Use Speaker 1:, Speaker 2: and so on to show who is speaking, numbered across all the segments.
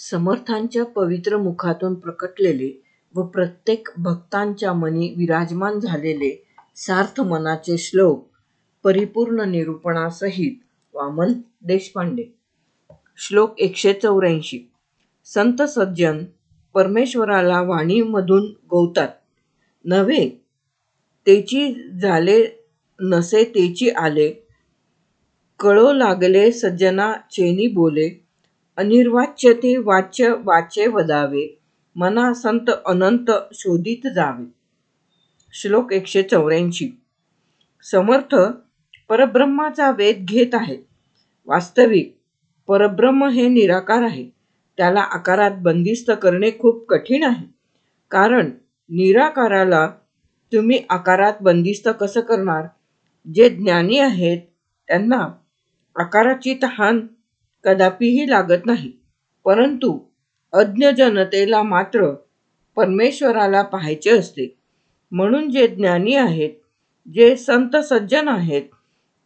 Speaker 1: समर्थांच्या पवित्र मुखातून प्रकटलेले व प्रत्येक भक्तांच्या मनी विराजमान झालेले सार्थ मनाचे श्लोक परिपूर्ण निरूपणासहित वामन देशपांडे. श्लोक 184. संत सज्जन परमेश्वराला वाणीमधून गौतात. नव्हे तेची झाले, नसे तेची आले. कळो लागले सज्जना चेनी बोले. अनिर्वाच्य ते वाच्य वाचे वदावे. मना संत अनंत शोधित जावे. श्लोक 184. समर्थ परब्रह्माचा वेध घेत आहेत. वास्तविक परब्रह्म हे निराकार आहे. त्याला आकारात बंदिस्त करणे खूप कठीण आहे. कारण निराकाराला तुम्ही आकारात बंदिस्त कसं करणार? जे ज्ञानी आहेत त्यांना आकाराची तहान कदापिही लागत नाही. परंतु अज्ञ जनतेला मात्र परमेश्वराला पाहायचे असते. म्हणून जे ज्ञानी आहेत, जे संत सज्जन आहेत,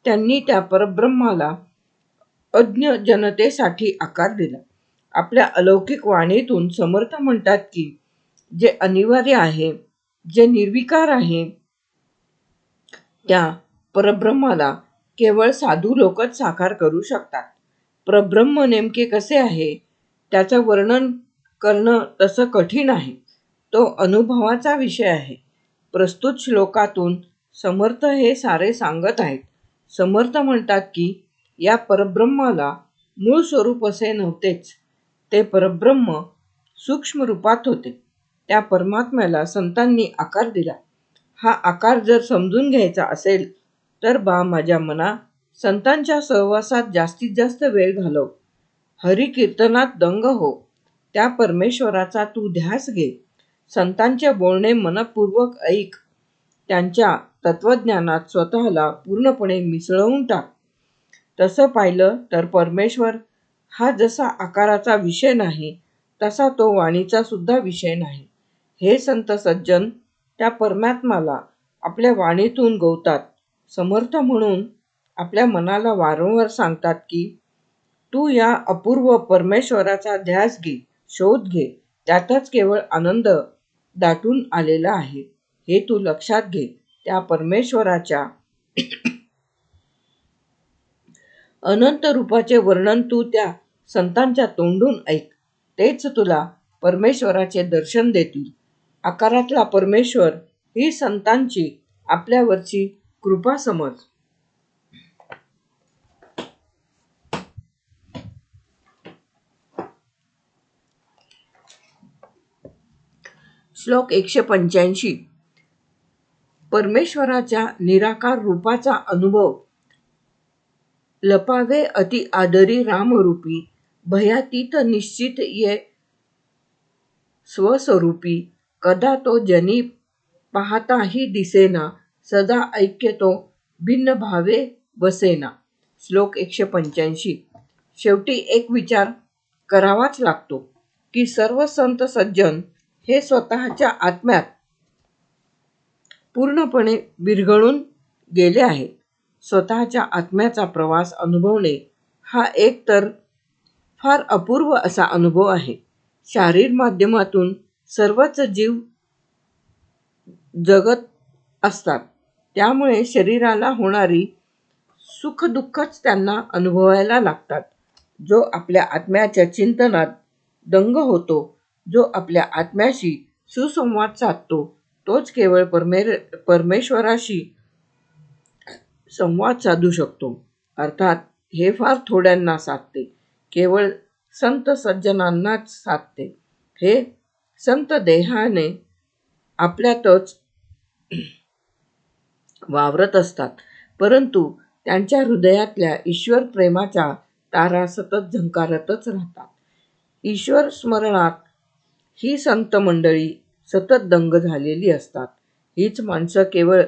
Speaker 1: त्यांनी त्या परब्रह्माला अज्ञ जनतेसाठी आकार दिला. आपल्या अलौकिक वाणीतून समर्थ म्हणतात की जे अनिवार्य आहे, जे निर्विकार आहे, त्या परब्रह्माला केवळ साधू लोकच साकार करू शकतात. परब्रह्म नेमके कसे आहे त्याचं वर्णन करणं तसं कठीण आहे. तो अनुभवाचा विषय आहे. प्रस्तुत श्लोकातून समर्थ हे सारे सांगत आहेत. समर्थ म्हणतात की या परब्रह्माला मूळ स्वरूप असे नव्हतेच. ते परब्रह्म सूक्ष्म रूपात होते. त्या परमात्म्याला संतांनी आकार दिला. हा आकार जर समजून घ्यायचा असेल तर माझ्या मना संतांच्या सहवासात जास्तीत जास्त वेळ घालव. हरिकीर्तनात दंग हो. त्या परमेश्वराचा तू ध्यास घे. संतांचे बोलणे मनपूर्वक ऐक. त्यांच्या तत्वज्ञानात स्वतःला पूर्णपणे मिसळवून टाक. तसं पाहिलं तर परमेश्वर हा जसा आकाराचा विषय नाही, तसा तो वाणीचा सुद्धा विषय नाही. हे संत सज्जन त्या परमात्म्याला आपल्या वाणीतून गौतात. समर्थ म्हणून आपल्या मनाला वारंवार सांगतात की तू या अपूर्व परमेश्वराचा ध्यास घे, शोध घे. त्यातच केवळ आनंद दाटून आलेला आहे हे तू लक्षात घे. त्या परमेश्वराच्या अनंत रूपाचे वर्णन तू त्या संतांच्या तोंडून ऐक. तेच तुला परमेश्वराचे दर्शन देतील. आकारातला परमेश्वर ही संतांची आपल्यावरची कृपा समज. श्लोक 185. परमेश्वराच्या निराकार रूपाचा अनुभव लपावे अति आदरी रामरूपी. भयातीत निश्चित ये स्वस्वरूपी. कदा तो जनी पाहताही दिसेना. सदा ऐक्य तो भिन्न भावे बसेना. श्लोक 185. शेवटी एक विचार करावाच लागतो की सर्व संत सज्जन हे स्वतःच्या आत्म्यात पूर्णपणे विरघळून गेले आहेत. स्वतःच्या आत्म्याचा प्रवास अनुभवणे हा एक तर फार अपूर्व असा अनुभव आहे. शारीर माध्यमातून सर्वच जीव जगत असतात. त्यामुळे शरीराला होणारी सुखदुःखच त्यांना अनुभवायला लागतात. जो आपल्या आत्म्याच्या चिंतनात दंग होतो, जो आपल्या आत्म्याशी सुसंवाद साधतो, तोच केवळ परमेश्वराशी संवाद साधू शकतो. अर्थात हे फार थोड्यांना साधते. केवळ संत सज्जनांनाच साधते. हे संत देहाने आपल्यातच वावरत असतात, परंतु त्यांच्या हृदयातल्या ईश्वर प्रेमाच्या तारा सतत झंकारतच राहतात. ईश्वर स्मरणात ही संत मंडळी सतत दंग झालेली असतात. हीच माणसं केवळ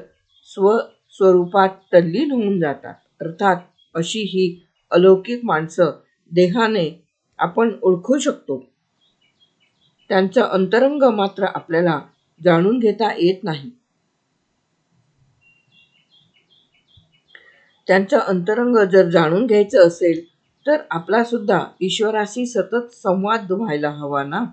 Speaker 1: स्वस्वरूपात तल्लीन होऊन जातात. अर्थात अशी ही अलौकिक माणसं देहाने आपण ओळखू शकतो. त्यांचं अंतरंग मात्र आपल्याला जाणून घेता येत नाही. त्यांचं अंतरंग जर जाणून घ्यायचं असेल तर आपला सुद्धा ईश्वराशी सतत संवाद व्हायला हवा ना.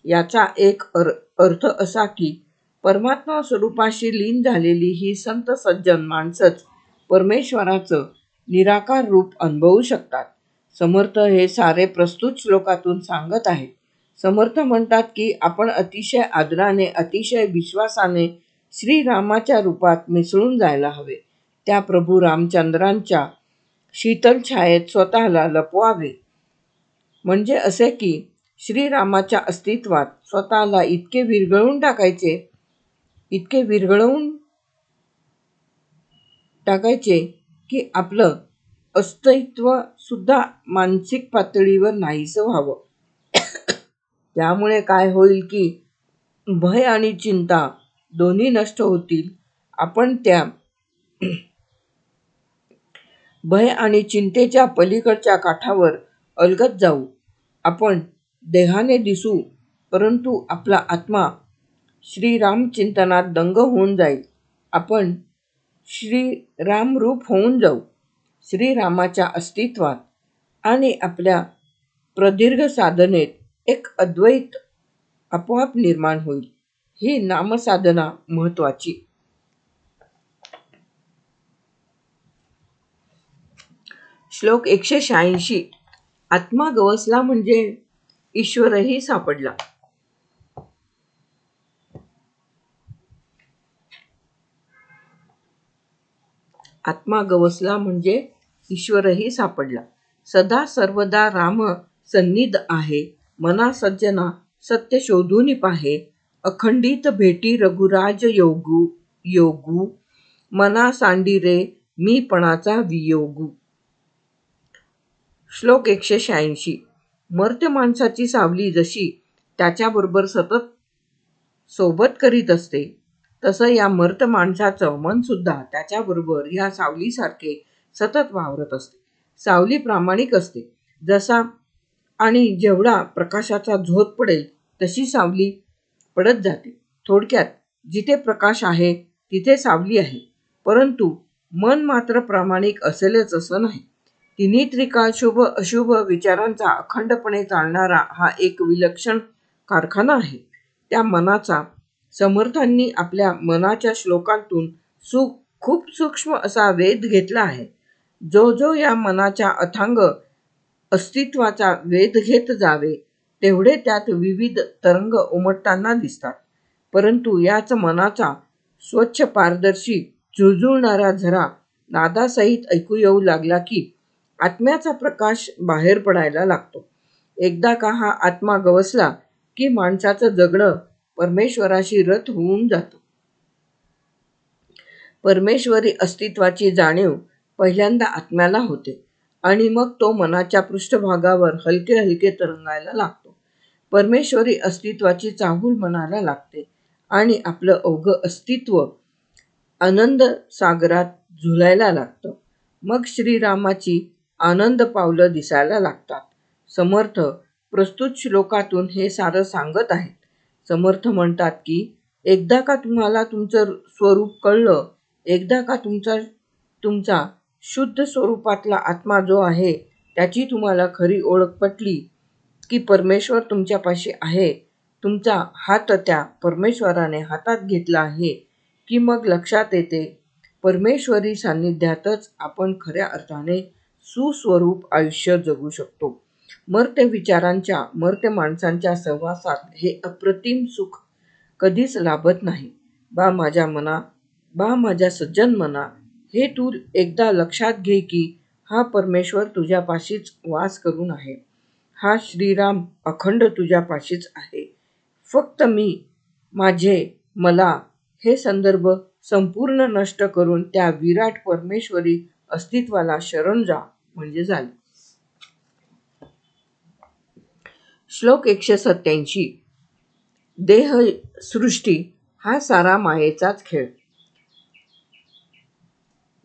Speaker 1: याचा एक अर्थ असा की परमात्मा स्वरूपाशी लीन झालेली ही संत सज्जन माणसंच परमेश्वराचं निराकार रूप अनुभवू शकतात. समर्थ हे सारे प्रस्तुत श्लोकातून सांगत आहेत. समर्थ म्हणतात की आपण अतिशय आदराने, अतिशय विश्वासाने श्रीरामाच्या रूपात मिसळून जायला हवे. त्या प्रभू रामचंद्रांच्या शीतल छायेत स्वतःला लपवावे. म्हणजे असे की श्रीरामाच्या अस्तित्वात स्वतःला इतके विरघळवून टाकायचे की आपलं अस्तित्व सुद्धा मानसिक पातळीवर नाहीसं व्हावं. त्यामुळे काय होईल की भय आणि चिंता दोन्ही नष्ट होतील. आपण त्या भय आणि चिंतेच्या पलीकडच्या काठावर अलगद जाऊ. आपण देहाने दिसू, परंतु आपला आत्मा श्रीराम चिंतनात दंग होऊन जाईल. आपण श्रीरामरूप होऊन जाऊ. श्रीरामाच्या अस्तित्वात आणि आपल्या प्रदीर्घ साधनेत एक अद्वैत आपोआप निर्माण होईल. ही नामसाधना महत्वाची. श्लोक 186. आत्मा गवसला म्हणजे ईश्वरही सापडला. आत्मा गवसला म्हणजे ईश्वरही सापडला. सदा सर्वदा राम सन्निध आहे. मना सज्जना सत्य शोधून पाहे. अखंडित भेटी रघुराज योगू. मना सांडिरे मीपणाचा वियोगू. श्लोक 186. मर्त्य माणसाची सावली जशी त्याच्याबरोबर सतत सोबत करीत असते, तसं या मर्त्य माणसाचं मन सुद्धा त्याच्याबरोबर या सावलीसारखे सतत वावरत असते. सावली प्रामाणिक असते. जसा आणि जेवढा प्रकाशाचा झोत पडेल तशी सावली पडत जाते. थोडक्यात जिथे प्रकाश आहे तिथे सावली आहे. परंतु मन मात्र प्रामाणिक असेलच असं नाही. तिन्ही त्रिकाळ शुभ अशुभ विचारांचा अखंडपणे चालणारा हा एक विलक्षण कारखाना आहे. त्या मनाचा समर्थांनी आपल्या मनाच्या श्लोकांतून खूप सूक्ष्म असा वेध घेतला आहे. जो या मनाच्या अथांग अस्तित्वाचा वेध घेत जावे तेवढे त्यात विविध तरंग उमटताना दिसतात. परंतु याच मनाचा स्वच्छ पारदर्शी झुळझुळणारा झरा नादासहित ऐकू येऊ लागला की आत्म्याचा प्रकाश बाहेर पडायला लागतो. एकदा का हा आत्मा गवसला की माणसाचं जगणं परमेश्वराशी रथ होऊन जातं. परमेश्वरी अस्तित्वाची जाणीव पहिल्यांदा आत्म्याला होते आणि मग तो मनाच्या पृष्ठभागावर हलके हलके तरंगायला लागतो. परमेश्वरी अस्तित्वाची चाहूल मनाला लागते आणि आपलं अवघं अस्तित्व आनंद सागरात झुलायला लागतं. मग श्रीरामाची आनंद पावलं दिसायला लागतात. समर्थ प्रस्तुत श्लोकातून हे सारं सांगत आहेत. समर्थ म्हणतात की एकदा का तुम्हाला तुमचं स्वरूप कळलं, एकदा का तुमचा शुद्ध स्वरूपातला आत्मा जो आहे त्याची तुम्हाला खरी ओळख पटली की परमेश्वर तुमच्यापाशी आहे, तुमचा हात त्या परमेश्वराने हातात घेतला आहे की मग लक्षात येते परमेश्वरी सान्निध्यातच आपण खऱ्या अर्थाने सुस्वरूप आयुष्य जगू शकतो. मर्त्य विचारांच्या, मर्त्य माणसांच्या सहवासात हे अप्रतिम सुख कधीच लाभत नाही. बा माझ्या मना, बा माझ्या सज्जन मना, हे तू एकदा लक्षात घे की हा परमेश्वर तुझ्यापाशीच वास करून आहे. हा श्रीराम अखंड तुझ्यापाशीच आहे. फक्त मी, माझे, मला हे संदर्भ संपूर्ण नष्ट करून त्या विराट परमेश्वरी अस्तित्वाला शरण जा म्हणजे झाले. श्लोक 187. देह सृष्टी हा सारा मायेचाच खेळ.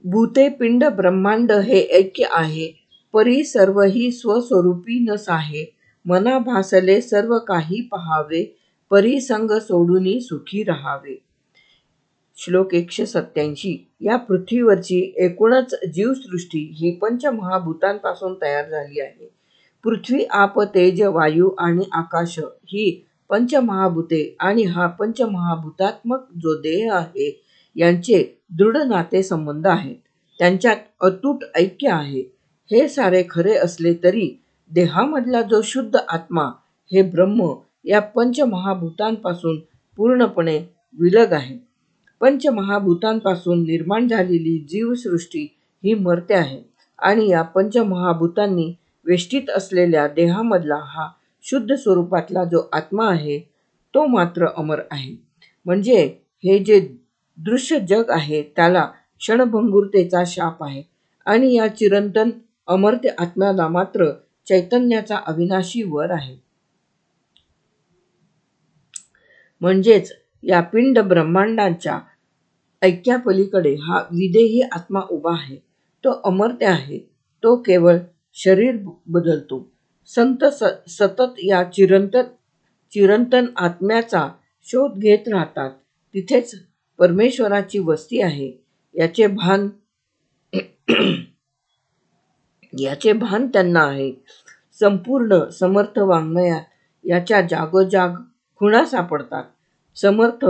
Speaker 1: भूते पिंड ब्रह्मांड हे ऐक्य आहे. परी सर्वही स्वस्वरूपी न साहे. मना भासले सर्व काही पहावे. परी संग सोडूनी सुखी रहावे. श्लोक 187. या पृथ्वीवरची एकूणच जीवसृष्टी ही पंचमहाभूतांपासून तयार झाली आहे. पृथ्वी, आप, तेज, वायू आणि आकाश ही पंचमहाभूते आणि हा पंचमहाभूतात्मक जो देह आहे यांचे दृढ नाते संबंध आहेत. त्यांच्यात अतूट ऐक्य आहे. हे सारे खरे असले तरी देहामधला जो शुद्ध आत्मा हे ब्रह्म या पंचमहाभूतांपासून पूर्णपणे विलग आहे. पंचमहाभूतांपासून निर्माण झालेली जीवसृष्टी ही मर्त्य आहे आणि या पंचमहाभूतांनी वेष्टित असलेल्या देहामधला हा शुद्ध स्वरूपातला जो आत्मा आहे तो मात्र अमर आहे. म्हणजे हे जे दृश्य जग आहे त्याला क्षणभंगुरतेचा शाप आहे आणि या चिरंतन अमर्त्य आत्म्याला मात्र चैतन्याचा अविनाशी वर आहे. म्हणजेच या पिंड ब्रह्मांडांच्या ऐक्यापलीकडे हा विदेही आत्मा उभा आहे. तो अमर्त्य आहे. तो केवळ शरीर बदलतो. संत सतत या चिरंतन आत्म्याचा शोध घेत राहतात. तिथेच परमेश्वराची वस्ती आहे याचे भान त्यांना आहे. संपूर्ण समर्थ वाङ्मयात याच्या जागोजाग खुणा सापडतात. समर्थ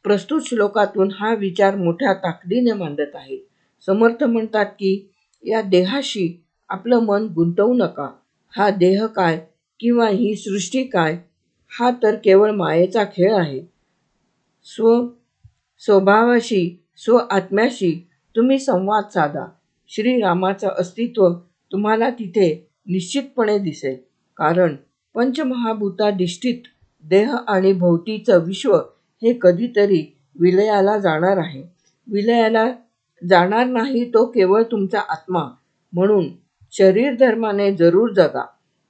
Speaker 1: प्रस्तुत श्लोकातून हा विचार मोठ्या ताकदीने मांडत आहेत. समर्थ म्हणतात की या देहाशी आपलं मन गुंतवू नका. हा देह काय किंवा ही सृष्टी काय हा तर केवळ मायेचा खेळ आहे. स्वभावाशी आत्म्याशी तुम्ही संवाद साधा. श्रीरामाचं अस्तित्व तुम्हाला तिथे निश्चितपणे दिसेल. कारण पंचमहाभूताधिष्ठित देह आणि भोवतीचं विश्व हे कधीतरी विलयाला जाणार आहे. विलयाला जाणार नाही तो केवळ तुमचा आत्मा. म्हणून शरीर धर्माने जरूर जगा,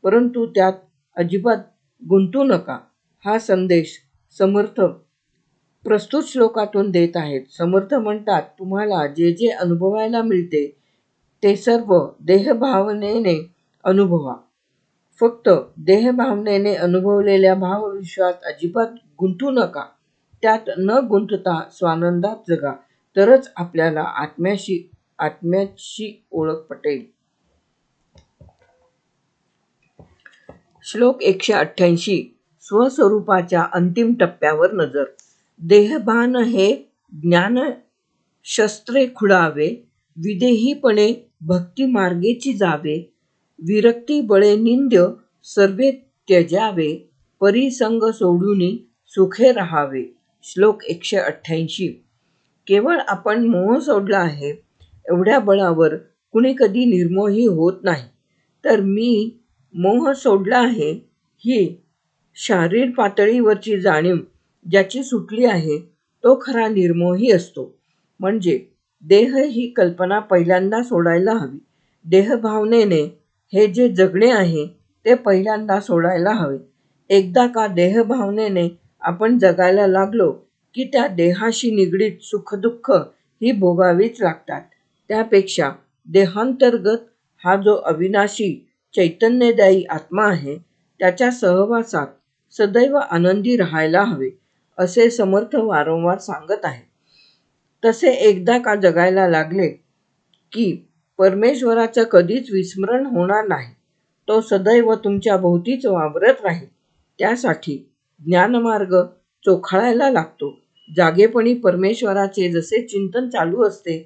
Speaker 1: परंतु त्यात अजिबात गुंतू नका. हा संदेश समर्थ प्रस्तुत श्लोकातून देत आहेत. समर्थ म्हणतात तुम्हाला जे जे अनुभवायला मिळते ते सर्व देहभावनेने अनुभवा. फक्त देहभावनेने अनुभवलेल्या भावविश्वात अजिबात गुंतू नका. त्यात न गुंतता स्वानंदात जगा, तरच आपल्याला आत्म्याची ओळख पटेल. श्लोक 188. स्वस्वरूपाच्या अंतिम टप्प्यावर नजर. देहभान हे ज्ञानशस्त्रे खुडावे, विदेहीपणे भक्तिमार्गेची जावे, विरक्ती बळे निंद्य सर्वे त्यजावे, परिसंग सोडूनी सुखे राहावे. श्लोक 188. केवळ आपण मोह सोडला आहे एवढ्या बळावर कुणी कधी निर्मोही होत नाही. तर मी मोह सोडला आहे ही शारीर पातळीवरची जाणीव ज्याची सुटली आहे तो खरा निर्मोही असतो. म्हणजे देह ही कल्पना पहिल्यांदा सोडायला हवी. देहभावनेने हे जे जगणे आहे ते पहिल्यांदा सोडायला हवे. एकदा का देहभावनेने आपण जगायला लागलो की त्या देहाशी निगडीत सुखदुःख ही भोगावीच लागतात. त्यापेक्षा देहांतर्गत हा जो अविनाशी चैतन्यदायी आत्मा आहे त्याच्या सहवासात सदैव आनंदी राहायला हवे असे समर्थ वारंवार सांगत आहेत. तसे एकदा का जगायला लागले की परमेश्वराचं कधीच विस्मरण होणार नाही. तो सदैव तुमच्या भोवतीच वावरत राहील. त्यासाठी ज्ञानमार्ग चोखाळायला लागतो. जागेपणी परमेश्वराचे जसे चिंतन चालू असते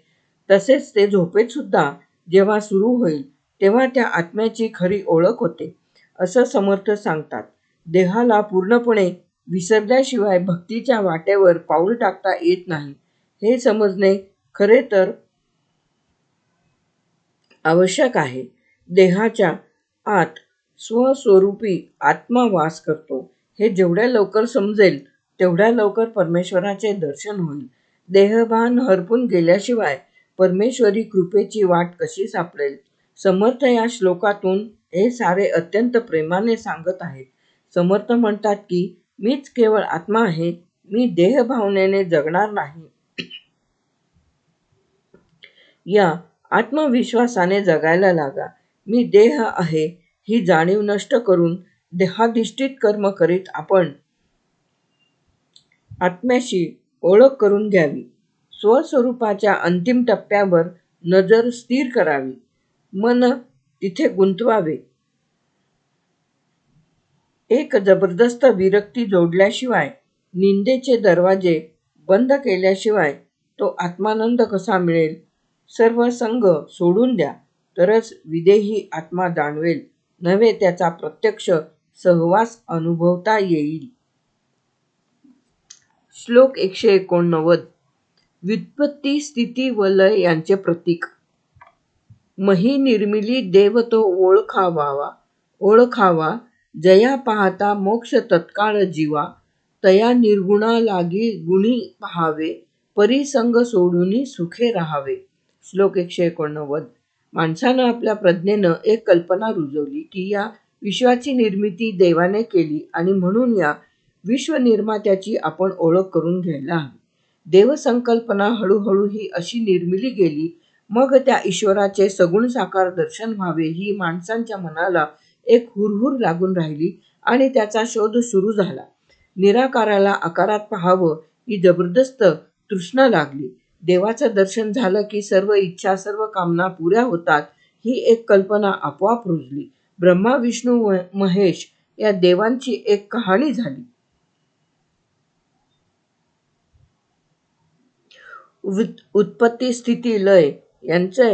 Speaker 1: तसेच ते झोपेत सुद्धा जेव्हा सुरू होईल तेव्हा त्या आत्म्याची खरी ओळख होते असं समर्थ सांगतात. देहाला पूर्णपणे विसरल्याशिवाय भक्तीच्या वाटेवर पाऊल टाकता येत नाही हे समजणे खरे तर आवश्यक आहे. देहाच्या आत स्वस्वरूपी आत्मा वास करतो हे जेवढ्या लवकर समजेल तेवढ्या लवकर परमेश्वराचे दर्शन होईल. देहभान हरपून गेल्याशिवाय परमेश्वरी कृपेची वाट कशी सापडेल. समर्थ या श्लोकातून हे सारे अत्यंत प्रेमाने सांगत आहेत. समर्थ म्हणतात की मीच केवळ आत्मा आहे. मी देहभावनेने जगणार नाही. या आत्मविश्वासाने जगायला लागा. मी देह आहे ही जाणीव नष्ट करून देहाधिष्ठित कर्म करीत आपण आत्म्याशी ओळख करून घ्यावी. स्वस्वरूपाच्या अंतिम टप्प्यावर नजर स्थिर करावी, मन तिथे गुंतवावे. एक जबरदस्त विरक्ती जोडल्याशिवाय, निंदेचे दरवाजे बंद केल्याशिवाय तो आत्मानंद कसा मिळेल? सर्व संग सोडून द्या, तरच विदेही आत्मा जाणवेल, नव्हे त्याचा प्रत्यक्ष सहवास अनुभवता येईल. श्लोक 189. व्युत्पत्ती, स्थिती व लय यांचे प्रतीक. मही निर्मिली देव तो ओळखावा, जया पाहता मोक्ष तत्काळ जीवा, तया निर्गुणा लागी गुणी पहावे, परिसंग सोडून सुखे राहावे. श्लोक 189. माणसानं आपल्या प्रज्ञेनं एक कल्पना रुजवली की या विश्वाची निर्मिती देवाने केली आणि म्हणून या विश्वनिर्मात्याची आपण ओळख करून घ्यायला हवी. देवसंकल्पना हळूहळू ही अशी निर्मिली गेली, मग त्या ईश्वराचे सगुण साकार दर्शन व्हावे ही माणसांच्या मनाला एक हुरहुर लागून राहिली आणि त्याचा शोध सुरू झाला. निराकाराला आकारात पाहावं ही जबरदस्त तृष्णा लागली. देवाचं दर्शन झालं की सर्व इच्छा, सर्व कामना पुऱ्या होतात ही एक कल्पना आपोआप रुजली. ब्रह्मा, विष्णू, महेश या देवांची एक कहाणी झाली. उत्पत्ती, स्थिती, लय यांचे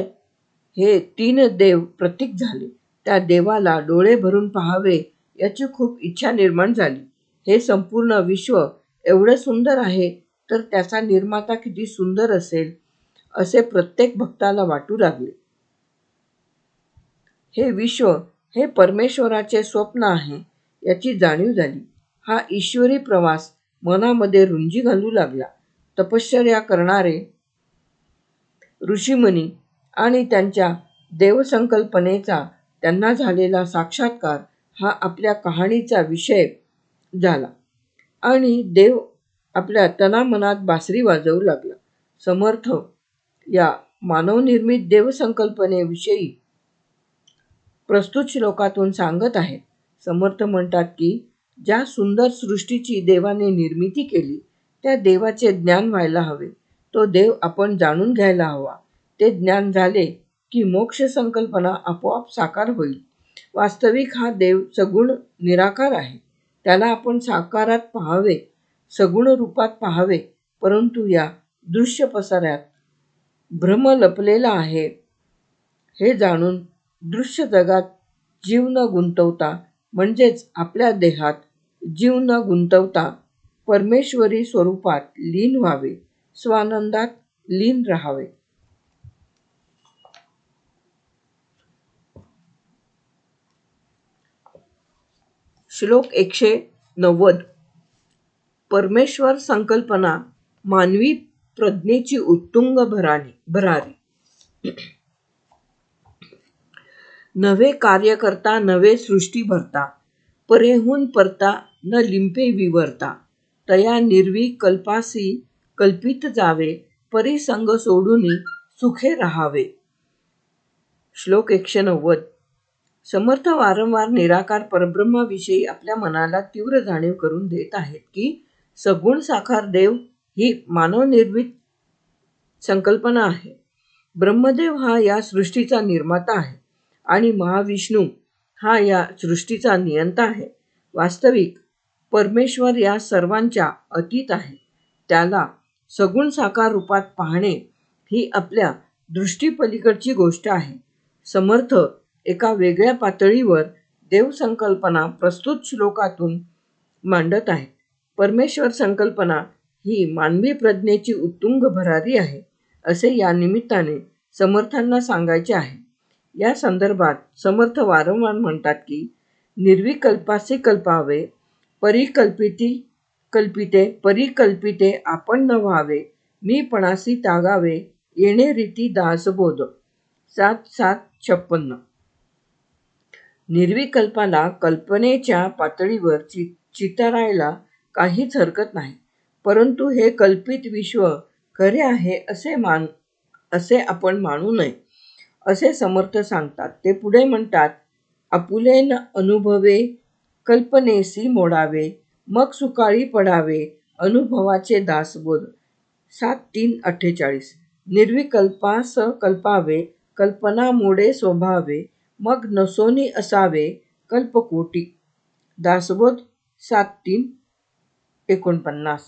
Speaker 1: हे 3 देव प्रतीक झाले. त्या देवाला डोळे भरून पाहावे याची खूप इच्छा निर्माण झाली. हे संपूर्ण विश्व एवढं सुंदर आहे, तर त्याचा निर्माता किती सुंदर असेल, असे प्रत्येक भक्ताला वाटू लागले. हे विश्व हे परमेश्वराचे स्वप्न आहे याची जाणीव झाली. हा ईश्वरी प्रवास मनामध्ये रुंजी घालू लागला. तपश्चर्या करणारे ऋषीमुनी आणि त्यांच्या देवसंकल्पनेचा त्यांना झालेला साक्षात्कार हा आपल्या कहाणीचा विषय झाला आणि देव आपल्या तनामनात बासरी वाजवू लागला. समर्थ या मानवनिर्मित देवसंकल्पनेविषयी प्रस्तुत श्लोकातून सांगत आहेत. समर्थ म्हणतात की ज्या सुंदर सृष्टीची देवाने निर्मिती केली त्या देवाचे ज्ञान व्हायला हवे. तो देव आपण जाणून घ्यायला हवा. ते ज्ञान झाले की मोक्ष संकल्पना आपोआप साकार होईल. वास्तविक हा देव सगुण निराकार आहे. त्याला आपण साकारात पाहावे, सगुण रूपात पाहावे, परंतु या दृश्य पसाऱ्यात भ्रम लपलेला आहे हे जाणून दृश्य जगात जीव न गुंतवता, म्हणजेच आपल्या देहात जीव न गुंतवता परमेश्वरी स्वरूपात लीन व्हावे, स्वानंदात लीन राहावे. श्लोक 190. परमेश्वर संकल्पना मानवी प्रज्ञेची उत्तुंग भरारी. नवे कार्य करता, नवे सृष्टी भरता, परेहून परता न लिंपे विवरता, तया निर्वी कल्पासी कल्पित जावे, परिसंग सोडून सुखे राहावे. श्लोक 190. समर्थ वारंवार निराकार परब्रह्माविषयी आपल्या मनाला तीव्र जाणीव करून देत आहेत की सगुण साकार देव ही मानवनिर्मित संकल्पना आहे. ब्रह्मदेव हा या सृष्टीचा निर्माता आहे आणि महाविष्णू हा या सृष्टीचा नियंता आहे. वास्तविक परमेश्वर या सर्वांच्या अतीत आहे. त्याला सगुण साकार रूपात पाहणे ही आपल्या दृष्टीपलीकडची गोष्ट आहे. समर्थ एका वेगळ्या पातळीवर देवसंकल्पना प्रस्तुत श्लोकातून मांडत आहेत. परमेश्वर संकल्पना ही मानवी प्रज्ञेची उत्तुंग भरारी आहे, असे या निमित्ताने समर्थांना सांगायचे आहे. या संदर्भात समर्थ वारंवार म्हणतात की निर्विकल्पासी कल्पावे, परिकल्पिते आपण न व्हावे, मीपणासी त्यागावे, येणे रीती दासबोध. 7:7:56. निर्विकल्पाला कल्पनेच्या पातळीवर चितारायला काहीच हरकत नाही, परंतु हे कल्पित विश्व खरे आहे असे आपण मानू नये, असे समर्थ सांगतात. ते पुढे म्हणतात, आपुले न अनुभवे कल्पनेसी मोडावे, मग सुकाळी पडावे अनुभवाचे दासबोध. 7:3:48 निर्विकल्पास कल्पावे, कल्पना मोडे स्वभावे, मग नसोनी असावे कल्पकोटी. दासबोध 7:3:49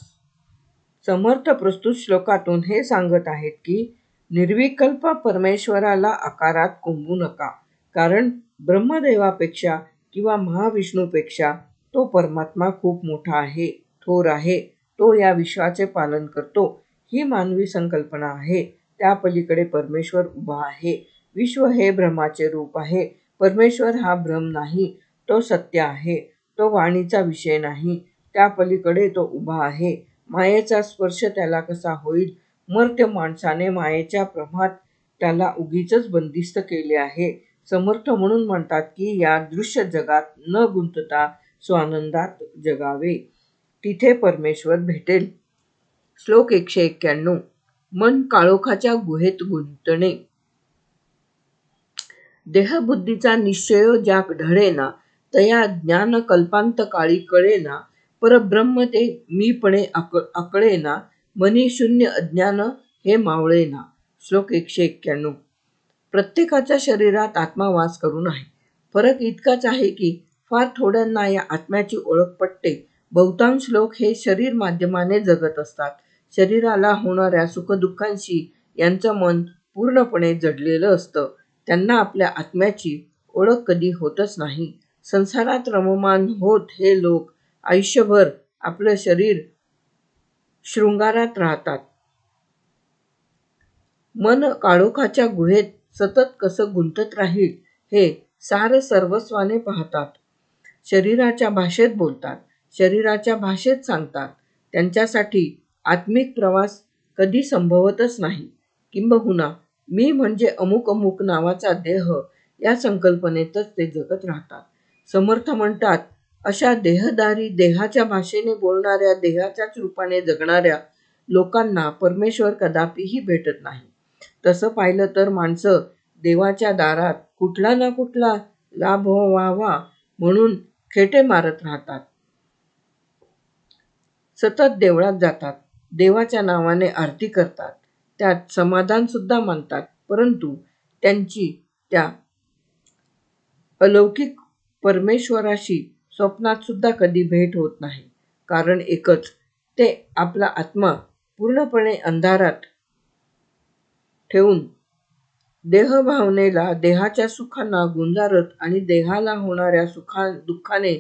Speaker 1: समर्थ प्रस्तुत श्लोकातून हे सांगत आहेत की निर्विकल्प परमेश्वराला आकारात कोंबू नका, कारण ब्रह्मदेवापेक्षा किंवा महाविष्णूपेक्षा तो परमात्मा खूप मोठा आहे, थोर आहे. तो या विश्वाचे पालन करतो. ही मानवी संकल्पना आहे. त्या पलीकडे परमेश्वर उभा आहे. विश्व हे भ्रमाचे रूप आहे. परमेश्वर हा भ्रम नाही, तो सत्य आहे. तो वाणीचा विषय नाही. त्या पलीकडे तो उभा आहे. मायेचा स्पर्श त्याला कसा होईल? मर्त्य माणसाने मायेच्या भ्रमात त्याला उगीचच बंदिस्त केले आहे. समर्थ म्हणून म्हणतात की या दृश्य जगात न गुंतता स्वानंदात जगावे, तिथे परमेश्वर भेटेल. श्लोक 191 मन काळोखाच्या गुहेत गुंतणे. देहबुद्धीचा निश्चयो ज्या ढळेना, तया ज्ञान कल्पांत काळी कळेना. परब्रह्म ते मीपणे आकळेना, मनी शून्य अज्ञान हे मावळेना. श्लोक 191 प्रत्येकाच्या शरीरात आत्मा वास करून आहे. फरक इतकाच आहे की फार थोड्यांना या आत्म्याची ओळख पटते. बहुतांश लोक हे शरीर माध्यमाने जगत असतात. शरीराला होणाऱ्या सुखदुःखांशी यांचं मन पूर्णपणे जडलेलं असतं. त्यांना आपल्या आत्म्याची ओळख कधी होतच नाही. संसारात रममाण होत हे लोक आयुष्यभर आपलं शरीर शृंगारात राहतात. मन काळोखाच्या गुहेत सतत कसं गुंतत राहील हे सार सर्वस्वाने पाहतात. शरीराच्या भाषेत बोलतात, शरीराच्या भाषेत सांगतात. त्यांच्यासाठी आत्मिक प्रवास कधी संभवतच नाही. किंबहुना मी म्हणजे अमुक अमुक नावाचा देह या संकल्पनेतच ते जगत राहतात. समर्थ म्हणतात, अशा देहधारी, देहाच्या भाषेने बोलणाऱ्या, देहाच्याच रूपाने जगणाऱ्या लोकांना परमेश्वर कदापिही भेटत नाही. तसं पाहिलं तर माणसं देवाच्या दारात कुठला ना कुठला लाभ व्हावा म्हणून खेटे मारत राहतात. सतत देवळात जातात, देवाच्या नावाने आरती करतात, त्यात समाधान सुद्धा मानतात, परंतु त्यांची त्या अलौकिक परमेश्वराशी स्वप्नात सुद्धा कधी भेट होत नाही. कारण एकच, ते आपला आत्मा पूर्णपणे अंधारात ठेवून देहभावनेला, देहाच्या सुखांना गुंजारत आणि देहाला होणाऱ्या दुःखाने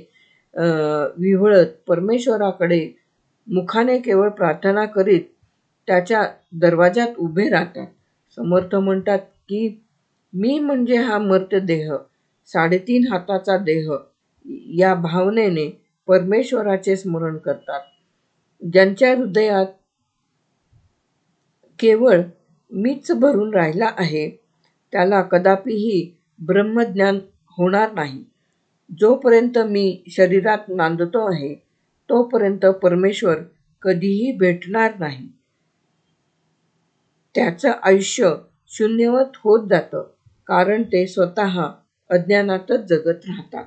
Speaker 1: विव्हळत परमेश्वराकडे मुखाने केवळ प्रार्थना करीत त्याच्या दरवाजात उभे राहतात. समर्थ म्हणतात की मी म्हणजे हा मर्त्य देह, 3.5 हाताचा देह या भावनेने परमेश्वराचे स्मरण करतात. ज्यांच्या हृदयात केवळ मीच भरून राहिला आहे, त्याला कदापिही ब्रह्मज्ञान होणार नाही. जोपर्यंत मी शरीरात नांदतो आहे, तोपर्यंत परमेश्वर कधीही भेटणार नाही. त्याचं आयुष्य शून्यवत होत जातं, कारण ते स्वतः अज्ञानातच जगत राहतात.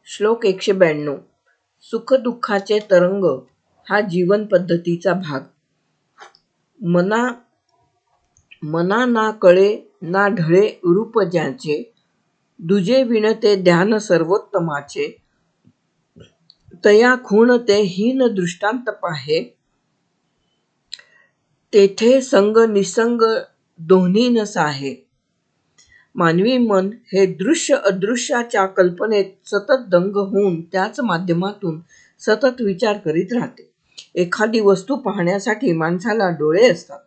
Speaker 1: श्लोक 192 सुखदुःखाचे तरंग हा जीवन पद्धतीचा भाग. मना ना कळे ना ढळे रूप ज्याचे, दुजे विणते ध्यान सर्वोत्तमाचे. तया खूण ते हीन दृष्टांत पाहे, तेथे संग निसंग दोन्ही न साहे. मानवी मन हे दृश्य अदृश्याच्या कल्पनेत सतत दंग होऊन त्याच माध्यमातून सतत विचार करीत राहते. एखादी वस्तू पाहण्यासाठी माणसाला डोळे असतात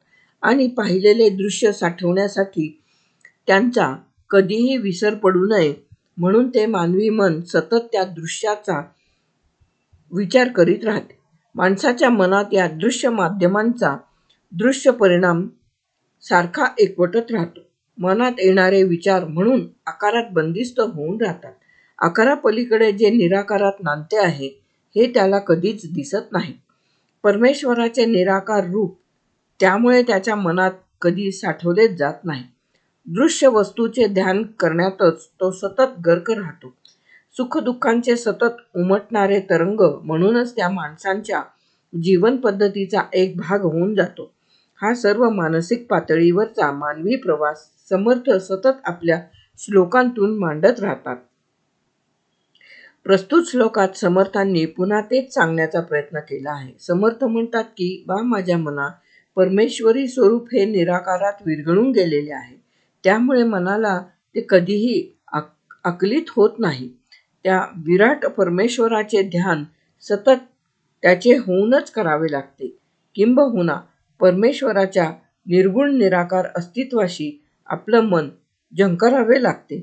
Speaker 1: आणि पाहिलेले दृश्य साठवण्यासाठी त्यांचा कधीही विसर पडू नये म्हणून ते मानवी मन सतत त्या दृश्याचा विचार करीत राहते. माणसाच्या मनात या दृश्य माध्यमांचा दृश्य परिणाम सारखा एकवटत राहतो. मनात येणारे विचार म्हणून आकारात बंदिस्त होऊन राहतात. आकारापलीकडे जे निराकारात नांदते आहे, हे त्याला कधीच दिसत नाही. परमेश्वराचे निराकार रूप त्यामुळे त्याच्या मनात कधी साठवलेच जात नाही. दृश्य वस्तूचे ध्यान करण्यातच तो सतत गर्क राहतो. सुखदुःखांचे सतत उमटणारे तरंग म्हणूनच त्या माणसांच्या जीवन पद्धतीचा एक भाग होऊन जातो. हा सर्व मानसिक पातळीवरचा मानवी प्रवास समर्थ सतत आपल्या श्लोकांतून मांडत राहतात. प्रस्तुत श्लोकात समर्थांनी पुन्हा तेच सांगण्याचा प्रयत्न केला आहे. समर्थ म्हणतात की बा माझ्या मना, परमेश्वरी स्वरूप हे निराकारात विरघळून गेलेले आहे. त्यामुळे मनाला ते कधीही आकलित होत नाही. त्या विराट परमेश्वराचे ध्यान सतत त्याचे होऊनच करावे लागते. किंबहुना परमेश्वराच्या निर्गुण निराकार अस्तित्वाशी आपलं मन झंकारावे लागते.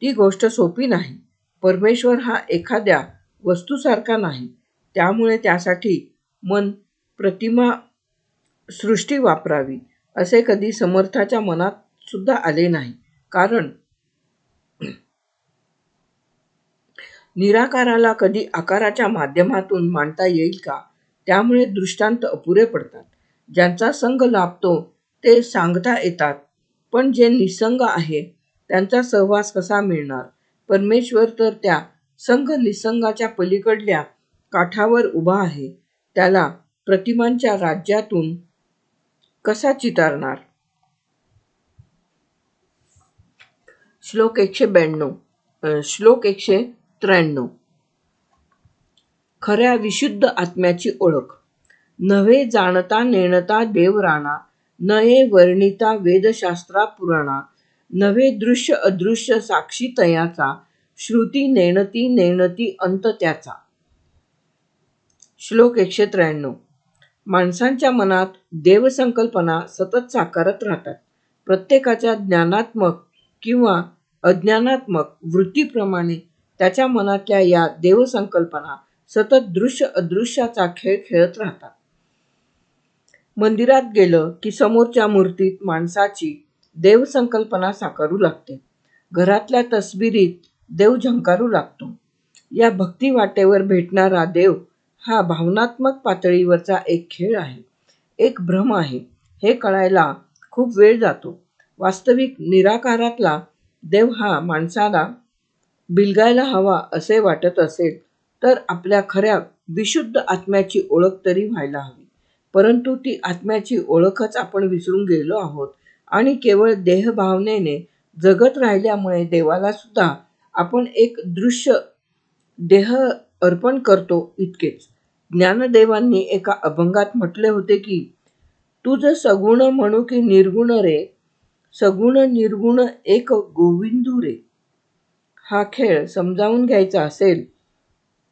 Speaker 1: ती गोष्ट सोपी नाही. परमेश्वर हा एखाद्या वस्तूसारखा नाही. त्यामुळे त्यासाठी मन प्रतिमा सृष्टी वापरावी असे कधी समर्थाच्या मनात सुद्धा आले नाही. कारण निराकाराला कधी आकाराच्या माध्यमातून मांडता येईल का? त्यामुळे दृष्टांत अपुरे पडतात. ज्यांचा संग लाभतो ते सांगता येतात, पण जे निसंग आहे त्यांचा सहवास कसा मिळणार? परमेश्वर तर त्या संग निसंगाच्या पलीकडल्या काठावर उभा आहे. त्याला प्रतिमांच्या राज्यातून कसा चितारणार? श्लोक 193. खऱ्या विशुद्ध आत्म्याची ओळख. नव्हे जाणता नेणता देवराणा, नये वर्णिता वेदशास्त्रा पुराणा, नव्हे दृश्य अदृश्य साक्षी तयाचा, श्रुती नेणती नेणती अंत त्याचा. श्लोक 193. माणसांच्या मनात देवसंकल्पना सतत साकारत राहतात. प्रत्येकाच्या ज्ञानात्मक किंवा अज्ञानात्मक वृत्तीप्रमाणे त्याच्या मनातल्या या देवसंकल्पना सतत दृश्य अदृश्याचा खेळ खेळत राहतात. मंदिरात गेलं की समोरच्या मूर्तीत माणसाची देवसंकल्पना साकारू लागते. घरातल्या तसबिरीत देव झंकारू लागतो. या भक्ती वाटेवर भेटणारा देव हा भावनात्मक पातळीवरचा एक खेळ आहे, एक भ्रम आहे. हे कळायला खूप वेळ जातो. वास्तविक निराकारातला देव हा माणसाला बिलगायला हवा असे वाटत असेल तर आपल्या खऱ्या विशुद्ध आत्म्याची ओळख तरी व्हायला हवी. परंतु ती आत्म्याची ओळखच आपण विसरून गेलो आहोत आणि केवळ देहभावनेने जगत राहिल्यामुळे देवाला सुद्धा आपण एक दृश्य देह अर्पण करतो इतकेच. ज्ञानदेवांनी एका अभंगात म्हटले होते की तुझ सगुण म्हणू की निर्गुण रे, सगुण निर्गुण एक गोविंदू रे. हा खेळ समजावून घ्यायचा असेल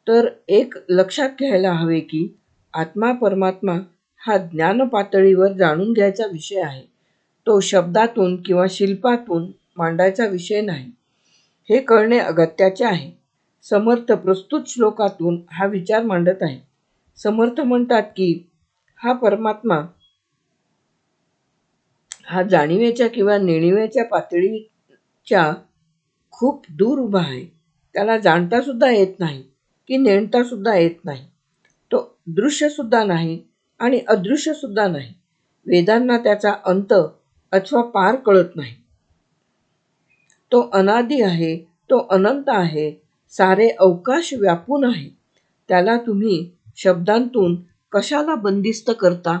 Speaker 1: तर एक लक्षात घ्यायला हवे की आत्मा परमात्मा हा ज्ञान पातळीवर जाणून घ्यायचा विषय आहे. तो शब्दातून किंवा शिल्पातून मांडायचा विषय नाही. हे कळणे अगत्याचे आहे. समर्थ प्रस्तुत श्लोकातून हा विचार मांडत आहे. समर्थ म्हणतात की हा परमात्मा हा जाणीवेच्या किंवा नेणिवेच्या पातळीच्या खूप दूर उभा आहे. त्याला जाणता सुद्धा येत नाही की नेणता सुद्धा येत नाही. तो दृश्य सुद्धा नाही आणि अदृश्य सुद्धा नाही. वेदांना त्याचा अंत अथवा पार कळत नाही. तो अनादी आहे, तो अनंत आहे, सारे अवकाश व्यापून आहे. त्याला तुम्ही शब्दांतून कशाला बंदिस्त करता?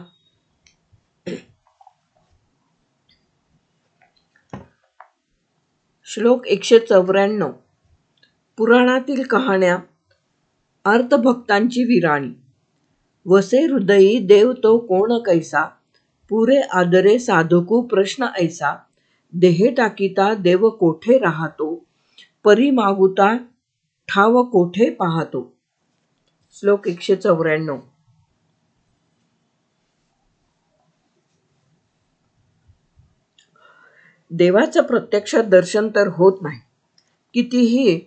Speaker 1: श्लोक 194. पुराणातील कहाण्या अर्थभक्तांची विराणी. वसे हृदयी देव तो कोण कैसा, पुरे आदरे साधकू प्रश्न ऐसा, देहे टाकीता देव कोठे राहतो, परी मागुता ठाव कोठे पाहतो. श्लोक 194. देवाचं प्रत्यक्ष दर्शन तर होत नाही. कितीही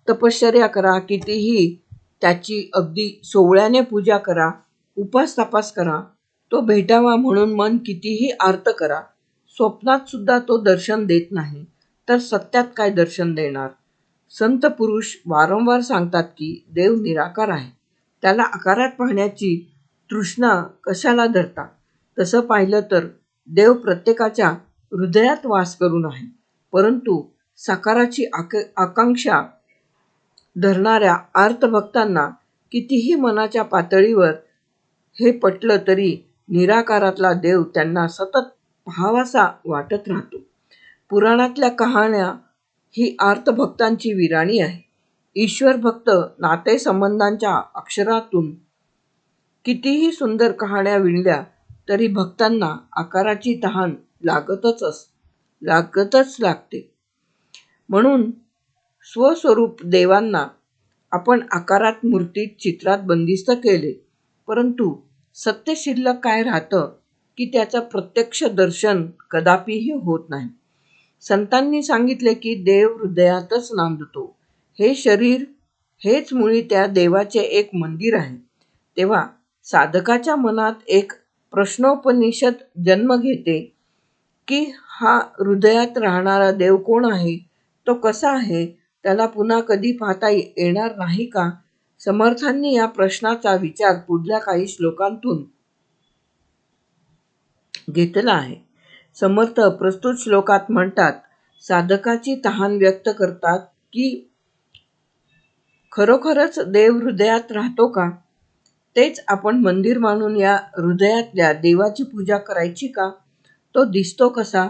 Speaker 1: तपश्चर्या करा, कितीही त्याची अगदी सोवळ्याने पूजा करा, उपास तापास करा, तो भेटावा म्हणून मन कितीही आर्त करा, स्वप्नात सुद्धा तो दर्शन देत नाही, तर सत्यात काय दर्शन देणार? संत पुरुष वारंवार सांगतात की देव निराकार आहे. त्याला आकारात पाहण्याची तृष्णा कशाला धरता? तसं पाहिलं तर देव प्रत्येकाच्या हृदयात वास करून आहे. परंतु साकाराची आकांक्षा धरणाऱ्या आर्तभक्तांना कितीही मनाच्या पातळीवर हे पटलं तरी निराकारातला देव त्यांना सतत पाहावासा वाटत राहतो. पुराणातल्या कहाण्या ही आर्तभक्तांची विराणी आहे. ईश्वर भक्त नातेसंबंधांच्या अक्षरातून कितीही सुंदर कहाण्या विणल्या तरी भक्तांना आकाराची तहान लागतच लागते. म्हणून स्वस्वरूप देवांना आपण आकारात, मूर्तीत, चित्रात बंदिस्त केले, परंतु सत्य शिल्लक काय राहतं की त्याचं प्रत्यक्ष दर्शन कदापिही होत नाही. संतांनी सांगितले की देव हृदयातच नांदतो. हे शरीर हेच मुळी त्या देवाचे एक मंदिर आहे. तेव्हा साधकाच्या मनात एक प्रश्नोपनिषद जन्म घेते की हा हृदयात राहणारा देव कोण आहे? तो कसा आहे? त्याला पुन्हा कधी पाहता येणार नाही का? समर्थांनी या प्रश्नाचा विचार पुढल्या काही श्लोकांतून घेतला आहे. समर्थ प्रस्तुत श्लोकात म्हणतात, साधकाची तहान व्यक्त करतात की खरोखरच देव हृदयात राहतो का? तेच आपण मंदिर मानून या हृदयातल्या देवाची पूजा करायची का? तो दिसतो कसा?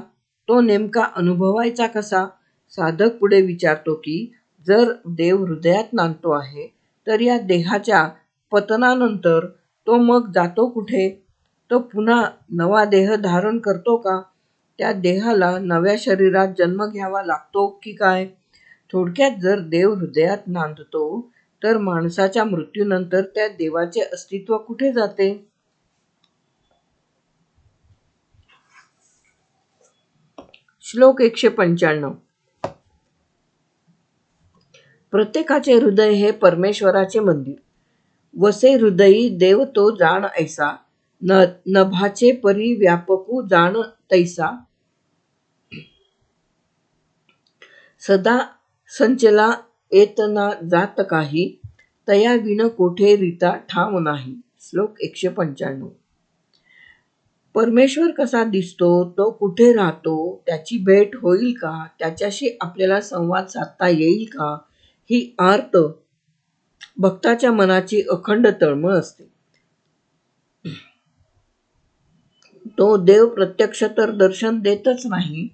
Speaker 1: तो नेमका अनुभवायचा कसा? साधक पुढे विचारतो की जर देव हृदयात नांदतो आहे तर या देहाच्या पतनानंतर तो मग जातो कुठे? तो पुन्हा नवा देह धारण करतो का? त्या देहाला नव्या शरीरात जन्म घ्यावा लागतो की काय? थोडक्यात जर देव हृदयात नांदतो तर माणसाच्या मृत्यूनंतर त्या देवाचे अस्तित्व कुठे जाते? श्लोक 195. प्रत्येकाचे हृदय हे परमेश्वराचे मंदिर. वसे हृदयी देव तो जाण ऐसा, नभाचे परी व्यापकू जाण तैसा. सदा संचला येत ना जात काही, तया विण कोठे रीता ठाव नाही. श्लोक 195. परमेश्वर कसा दिसतो? तो कुठे राहतो? त्याची भेट होईल का? त्याच्याशी आपल्याला संवाद साधता येईल का? ही आर्त भक्ताच्या मनाची अखंड तळमळ असते. तो देव प्रत्यक्ष तर दर्शन देतच नाही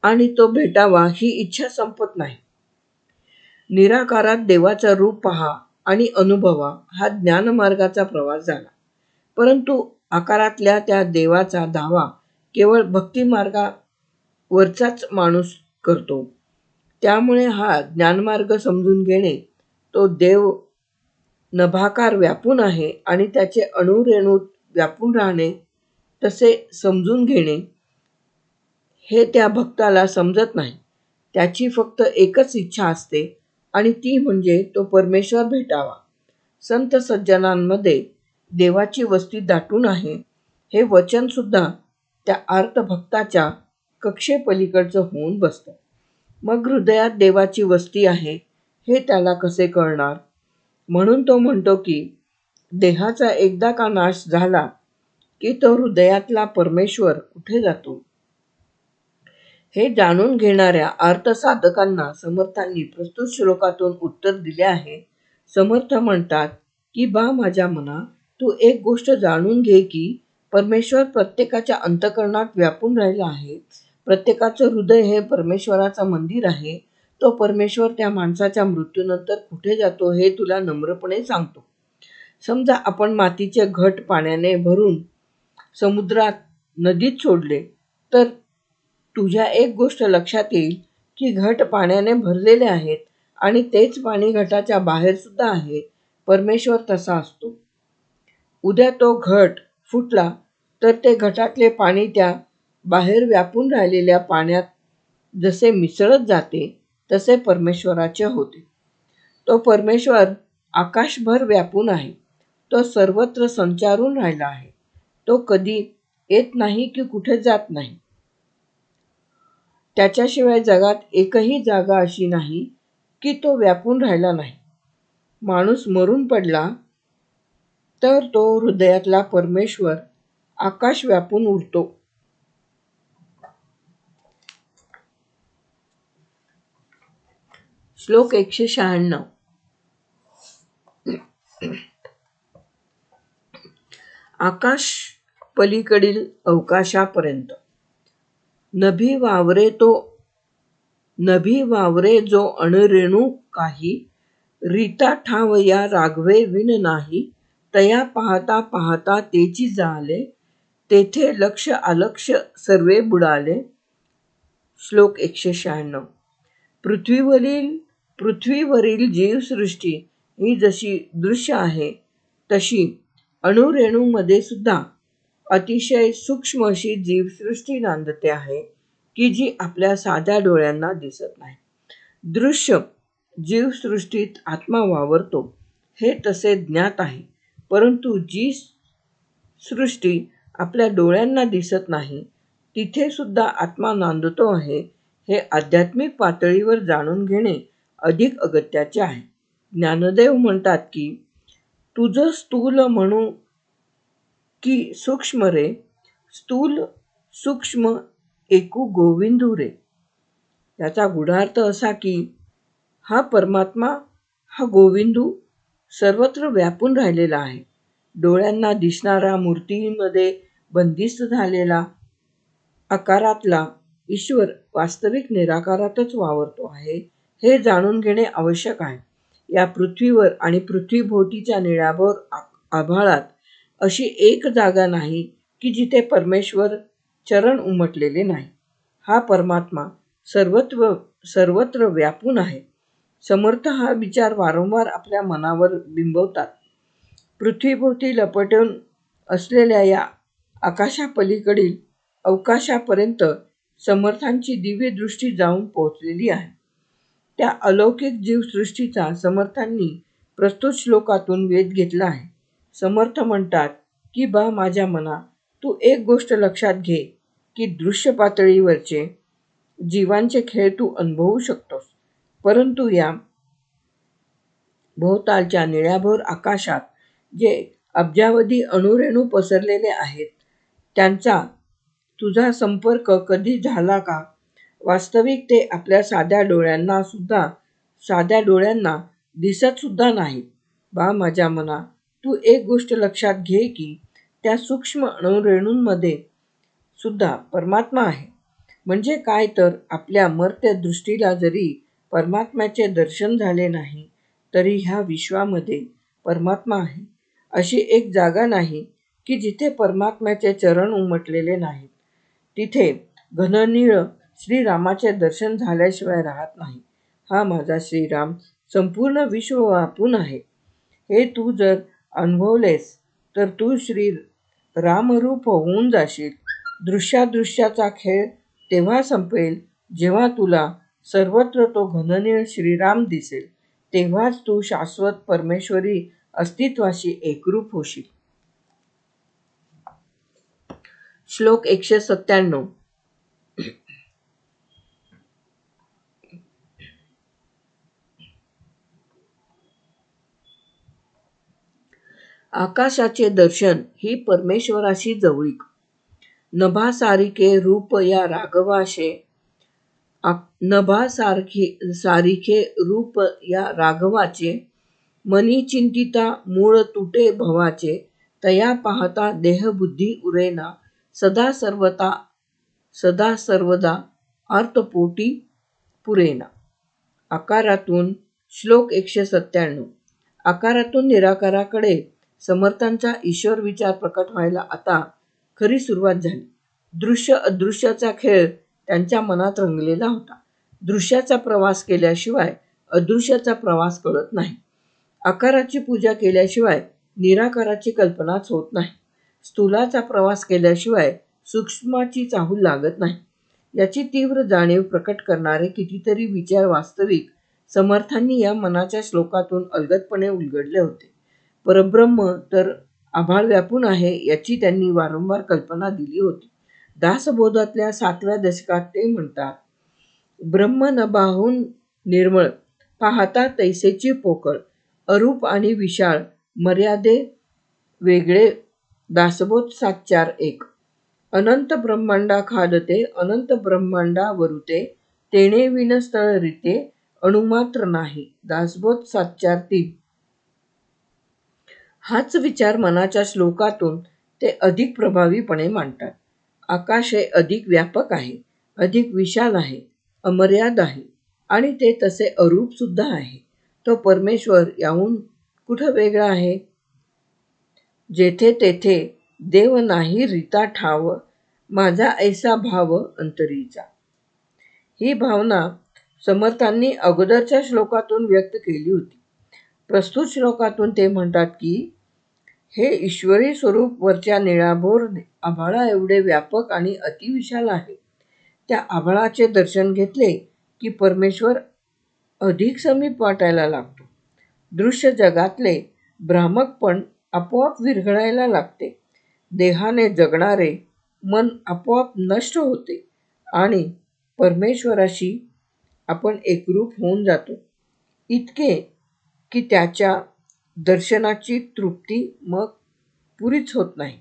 Speaker 1: आणि तो भेटावा ही इच्छा संपत नाही. निराकारात देवाचं रूप पहा आणि अनुभवा हा ज्ञानमार्गाचा प्रवास झाला. परंतु आकारातल्या त्या देवाचा दावा केवळ भक्तिमार्गावरचाच माणूस करतो. त्यामुळे हा ज्ञानमार्ग समजून घेणे, तो देव नभाकार व्यापून आहे आणि त्याचे अणुरेणूत व्यापून राहणे तसे समजून घेणे, हे त्या भक्ताला समजत नाही. त्याची फक्त एकच इच्छा असते आणि ती म्हणजे तो परमेश्वर भेटावा. संत सज्जनांमध्ये देवाची वस्ती दाटून आहे हे वचन सुद्धा त्या आर्त भक्ताच्या कक्षेपलीकडचं होऊन बसतं. मग हृदयात देवाची वस्ती आहे हे त्याला कसे कळणार? म्हणून तो म्हणतो की देहाचा एकदा का नाश झाला की तो हृदयातला परमेश्वर कुठे जातो? हे जाणून घेणाऱ्या आर्तसाधकांना समर्थांनी प्रस्तुत श्लोकातून उत्तर दिले आहे. समर्थ म्हणतात की बा माझ्या मना, तू एक गोष्ट जाणून घे की परमेश्वर प्रत्येकाच्या अंतःकरणात व्यापून राहिला आहे. प्रत्येकाचं हृदय हे परमेश्वराचं मंदिर आहे. तो परमेश्वर त्या माणसाच्या मृत्यूनंतर कुठे जातो हे तुला नम्रपणे सांगतो. समजा आपण मातीचे घट पाण्याने भरून समुद्रात, नदीत सोडले तर तुझ्या एक गोष्ट लक्षात येईल की घट पाण्याने भरलेले आहेत आणि तेच पाणी घटाच्या बाहेर सुद्धा आहे. परमेश्वर तसा असतो. उद्या तो घट फुटला तर ते घटातले पाणी त्या बाहेर व्यापून राहिलेल्या पाण्यात जसे मिसळत जाते तसे परमेश्वराचे होते. तो परमेश्वर आकाशभर व्यापून आहे. तो सर्वत्र संचारून राहिला आहे. तो कधी येत नाही की कुठे जात नाही. त्याच्याशिवाय जगात एकही जागा अशी नाही की तो व्यापून राहिला नाही. माणूस मरून पडला तर तो हृदयातला परमेश्वर आकाश व्यापून उरतो. श्लोक 196. आकाश पलीकडील अवकाशापर्यंत नभी वावरे जो अणरेणू काही, रीता ठाव या राघवे विण नाही, तया पाहता पाहता तेची झाले, तेथे लक्ष अलक्ष सर्वे बुडाले. श्लोक 196. पृथ्वीवरील जीवसृष्टी ही जशी दृश्य आहे, तशी अणुरेणूमध्ये सुद्धा अतिशय सूक्ष्म अशी जीवसृष्टी नांदते आहे, की जी आपल्या साध्या डोळ्यांना दिसत नाही. दृश्य जीवसृष्टीत आत्मा वावरतो हे तसे ज्ञात आहे, परंतु जी सृष्टी आपल्या डोळ्यांना दिसत नाही, तिथे सुद्धा आत्मा नांदतो आहे, हे आध्यात्मिक पातळीवर जाणून घेणे अधिक अगत्याचे आहे. ज्ञानदेव म्हणतात की, तुझं स्थूल म्हणू की सूक्ष्म रे, स्थूल सूक्ष्म एकू गोविंदू रे. याचा गूढार्थ असा की, हा परमात्मा, हा गोविंदू सर्वत्र व्यापून राहिलेला आहे. डोळ्यांना दिसणारा मूर्तीमध्ये बंदिस्त झालेला आकारातला ईश्वर वास्तविक निराकारातच वावरतो आहे, हे जाणून घेणे आवश्यक आहे. या पृथ्वीवर आणि पृथ्वीभोवतीच्या निळाभोर आभाळात अशी एक जागा नाही की जिथे परमेश्वर चरण उमटलेले नाही. हा परमात्मा सर्वत्र व्यापून आहे. समर्थ हा विचार वारंवार आपल्या मनावर बिंबवतात. पृथ्वीभोवती लपटून असलेल्या या आकाशापलीकडील अवकाशापर्यंत समर्थांची दिव्य दृष्टी जाऊन पोहोचलेली आहे. त्या अलौकिक जीवसृष्टीचा समर्थांनी प्रस्तुत श्लोकातून वेध घेतला आहे. समर्थ म्हणतात की, बा माझ्या मना, तू एक गोष्ट लक्षात घे की दृश्य पातळीवरचे जीवांचे खेळ तू अनुभवू शकतोस, परंतु या भोवतालच्या निळ्याभोर आकाशात जे अब्जावधी अणुरेणू पसरलेले आहेत, त्यांचा तुझा संपर्क कधी झाला का? वास्तविक ते आपल्या साध्या डोळ्यांना दिसत सुद्धा नाहीत. बा माझ्या मना, तू एक गोष्ट लक्षात घे की त्या सूक्ष्म अणुरेणूंमध्ये सुद्धा परमात्मा आहे. म्हणजे काय तर आपल्या मर्त्य दृष्टीला जरी परमात्म्याचे दर्शन झाले नाही, तरी ह्या विश्वामध्ये परमात्मा आहे. अशी एक जागा नाही की जिथे परमात्म्याचे चरण उमटलेले नाहीत. तिथे घननीळ श्रीरामाचे दर्शन झाल्याशिवाय राहत नाही. हा माझा श्रीराम संपूर्ण विश्व व्यापून आहे. हे तू जर अनुभवलेस तर तू श्री रामरूप होऊन जाशील. दृश्याचा खेळ तेव्हा संपेल जेव्हा तुला सर्वत्र तो घननीळ श्रीराम दिसेल. तेव्हाच तू शाश्वत परमेश्वरी अस्तित्वाशी एकरूप होशील. श्लोक 197. आकाशाचे दर्शन ही परमेश्वराशी जवळीक. नभासारिखे रूप या राघवाचे, मनी चिंतिता मूळ तुटे भवाचे, तया पाहता देहबुद्धी उरेना, सदा सर्वदा अर्थपोटी पुरेना. आकारातून श्लोक 197. आकारातून निराकाराकडे समर्थांचा ईश्वर विचार प्रकट व्हायला आता खरी सुरुवात झाली. दृश्य अदृश्याचा खेळ त्यांच्या मनात रंगलेला होता. दृश्याचा प्रवास केल्याशिवाय अदृश्याचा प्रवास कळत नाही. आकाराची पूजा केल्याशिवाय निराकाराची कल्पनाच होत नाही. स्थूलाचा प्रवास केल्याशिवाय सूक्ष्माची चाहूल लागत नाही. याची तीव्र जाणीव प्रकट करणारे कितीतरी विचार वास्तविक समर्थांनी या मनाच्या श्लोकातून अलगदपणे उलगडले होते. परब्रह्म तर आभाळ व्यापून आहे याची त्यांनी वारंवार कल्पना दिली होती. दासबोधातल्या 7व्या दशकात ते म्हणतात, ब्रह्म नभाहून निर्मळ, पाहता तैसेची पोकळ, अरूप आणि विशाळ, मर्यादे वेगळे. दासबोध 741. अनंत ब्रह्मांडा खादते, अनंत ब्रह्मांडा वरुते, तेणे विन स्थळ रीते, अणुमात्र नाही. दासबोध 743. हाच विचार मनाच्या श्लोकातून ते अधिक प्रभावीपणे मांडतात. आकाश हे अधिक व्यापक आहे, अधिक विशाल आहे, अमर्याद आहे आणि ते तसे अरूप सुद्धा आहे. तो परमेश्वर याहून कुठं वेगळा आहे? जेथे तेथे देव नाही रीता ठाव, माझा ऐसा भाव अंतरीचा. ही भावना समर्थांनी अगोदरच्या श्लोकातून व्यक्त केली होती. प्रस्तुत श्लोकातून ते म्हणतात की हे ईश्वरी स्वरूप वरच्या निळाभोर आभाळा एवढे व्यापक आणि अतिविशाल आहे. त्या आभाळाचे दर्शन घेतले की परमेश्वर अधिक समीप वाटायला लागतो. दृश्य जगातले भ्रामकपण आपोआप विरघळायला लागते. देहाने जगणारे मन आपोआप नष्ट होते आणि परमेश्वराशी आपण एकरूप होऊन जातो. इतके की त्याच्या दर्शनाची तृप्ती मग पुरीच होत नाही.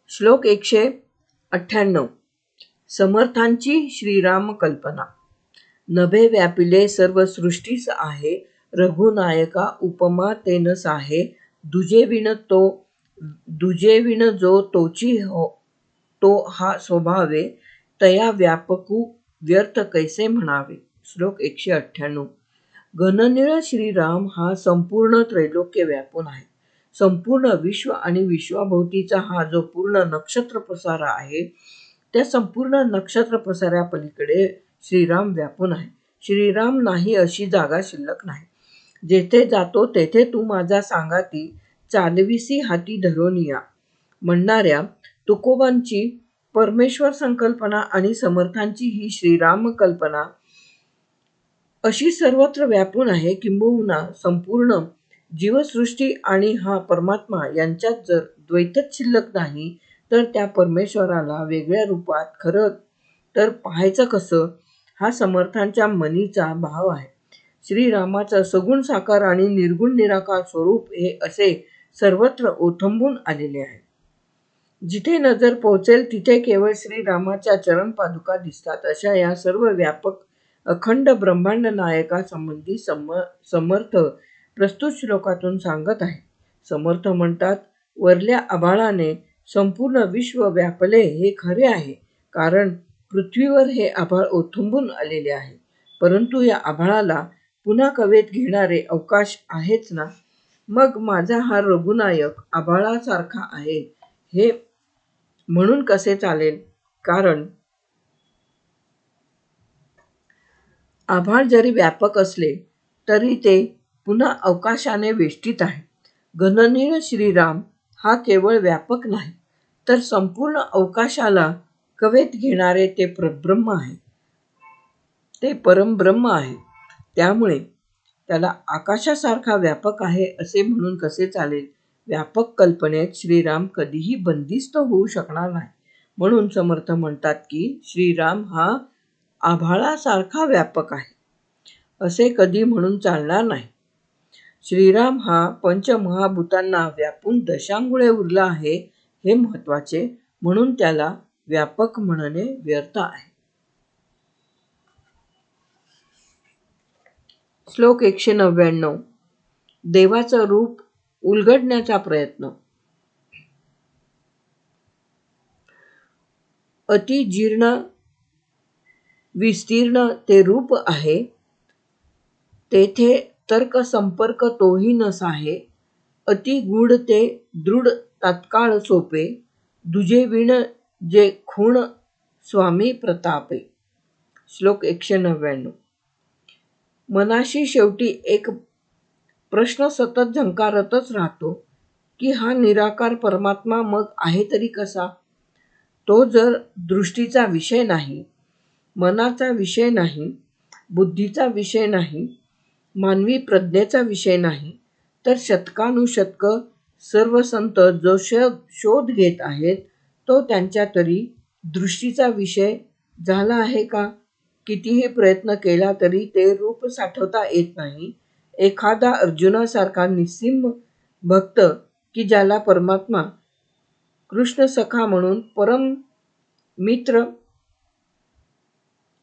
Speaker 1: श्लोक 198. समर्थांची श्रीराम कल्पना. नभे व्यापिले सर्व सृष्टीस आहे, रघुनायका उपमा तेन साहे, दुजे विण जो तोची हो तो हा स्वभावे, तया व्यापकू व्यर्थ कैसे म्हणावे. श्लोक 198. घननीळ श्रीराम हा संपूर्ण त्रैलोक्य व्यापून आहे. संपूर्ण विश्व आणि विश्वाभोवतीचा हा जो पूर्ण नक्षत्र पसारा आहे, त्या संपूर्ण नक्षत्र पसाऱ्यापलीकडे श्रीराम व्यापून आहे. श्रीराम नाही अशी जागा शिल्लक नाही. जेथे जातो तेथे तू माझा सांगाती, चालविसी हाती धरून या म्हणणाऱ्या तुकोबांची परमेश्वर संकल्पना आणि समर्थांची ही श्रीराम कल्पना अशी सर्वत्र व्यापून आहे. किंबहुना संपूर्ण जीवसृष्टी आणि हा परमात्मा यांच्यात जर द्वैतच शिल्लक नाही, तर त्या परमेश्वराला वेगळ्या रूपात खरं तर पाहायचं कसं, हा समर्थांच्या मनीचा भाव आहे. श्रीरामाचं सगुण साकार आणि निर्गुण निराकार स्वरूप हे असे सर्वत्र ओथंबून आलेले आहे. जिथे नजर पोहोचेल तिथे केवळ श्रीरामाच्या चरणपादुका दिसतात. अशा या सर्व व्यापक अखंड ब्रह्मांड नायका संबंधी समर्थ प्रस्तुत श्लोकातून सांगत आहे. समर्थ म्हणतात, वरल्या आभाळाने संपूर्ण विश्व व्यापले हे खरे आहे, कारण पृथ्वीवर हे आभाळ ओथंबून आलेले आहे. परंतु या आभाळाला पुन्हा कवेत घेणारे अवकाश आहेच ना. मग माझा हा रघुनायक आभाळासारखा आहे हे म्हणून कसे चालेल? कारण आभाळ जरी व्यापक असले तरी ते पुन्हा अवकाशाने वेष्टित आहे. घननीळ श्रीराम हा केवळ व्यापक नाही, तर संपूर्ण अवकाशाला कवेत घेणारे ते परब्रह्म आहे. ते परमब्रह्म आहे. त्यामुळे त्याला आकाशासारखा व्यापक आहे असे म्हणून कसे चालेल? व्यापक कल्पनेत श्रीराम कधीही बंदिस्त होऊ शकणार नाही. म्हणून समर्थ म्हणतात की श्रीराम हा आभाळासारखा व्यापक आहे असे कधी म्हणून चालणार नाही. श्रीराम हा पंचमहाभूतांना व्यापून दशांगुळे उरला आहे हे महत्वाचे, म्हणून त्याला व्यापक म्हणणे व्यर्थ आहे. श्लोक 199. देवाचं रूप उलगडण्याचा प्रयत्न. अति जीर्ण विस्तीर्ण ते रूप आहे, तेथे तर्क संपर्क तोही नसाहे. अति गूढ ते दृढ तात्काळ सोपे, दुजे विण जे खूण स्वामी प्रतापे. श्लोक 199. मनाशी शेवटी एक प्रश्न सतत झंकारतच राहतो की हा निराकार परमात्मा मग आहे तरी कसा? तो जर दृष्टीचा विषय नाही, मनाचा विषय नाही, बुद्धीचा विषय नाही, मानवी प्रज्ञेचा विषय नाही, तर शतकानुशतक सर्व संत जो शोध घेत आहेत तो त्यांच्या तरी दृष्टीचा विषय झाला आहे का? कितीही प्रयत्न केला तरी ते रूप साठवता येत नाही. एखादा अर्जुनासारखा निस्सीम भक्त की ज्याला परमात्मा कृष्ण सखा म्हणून, परम मित्र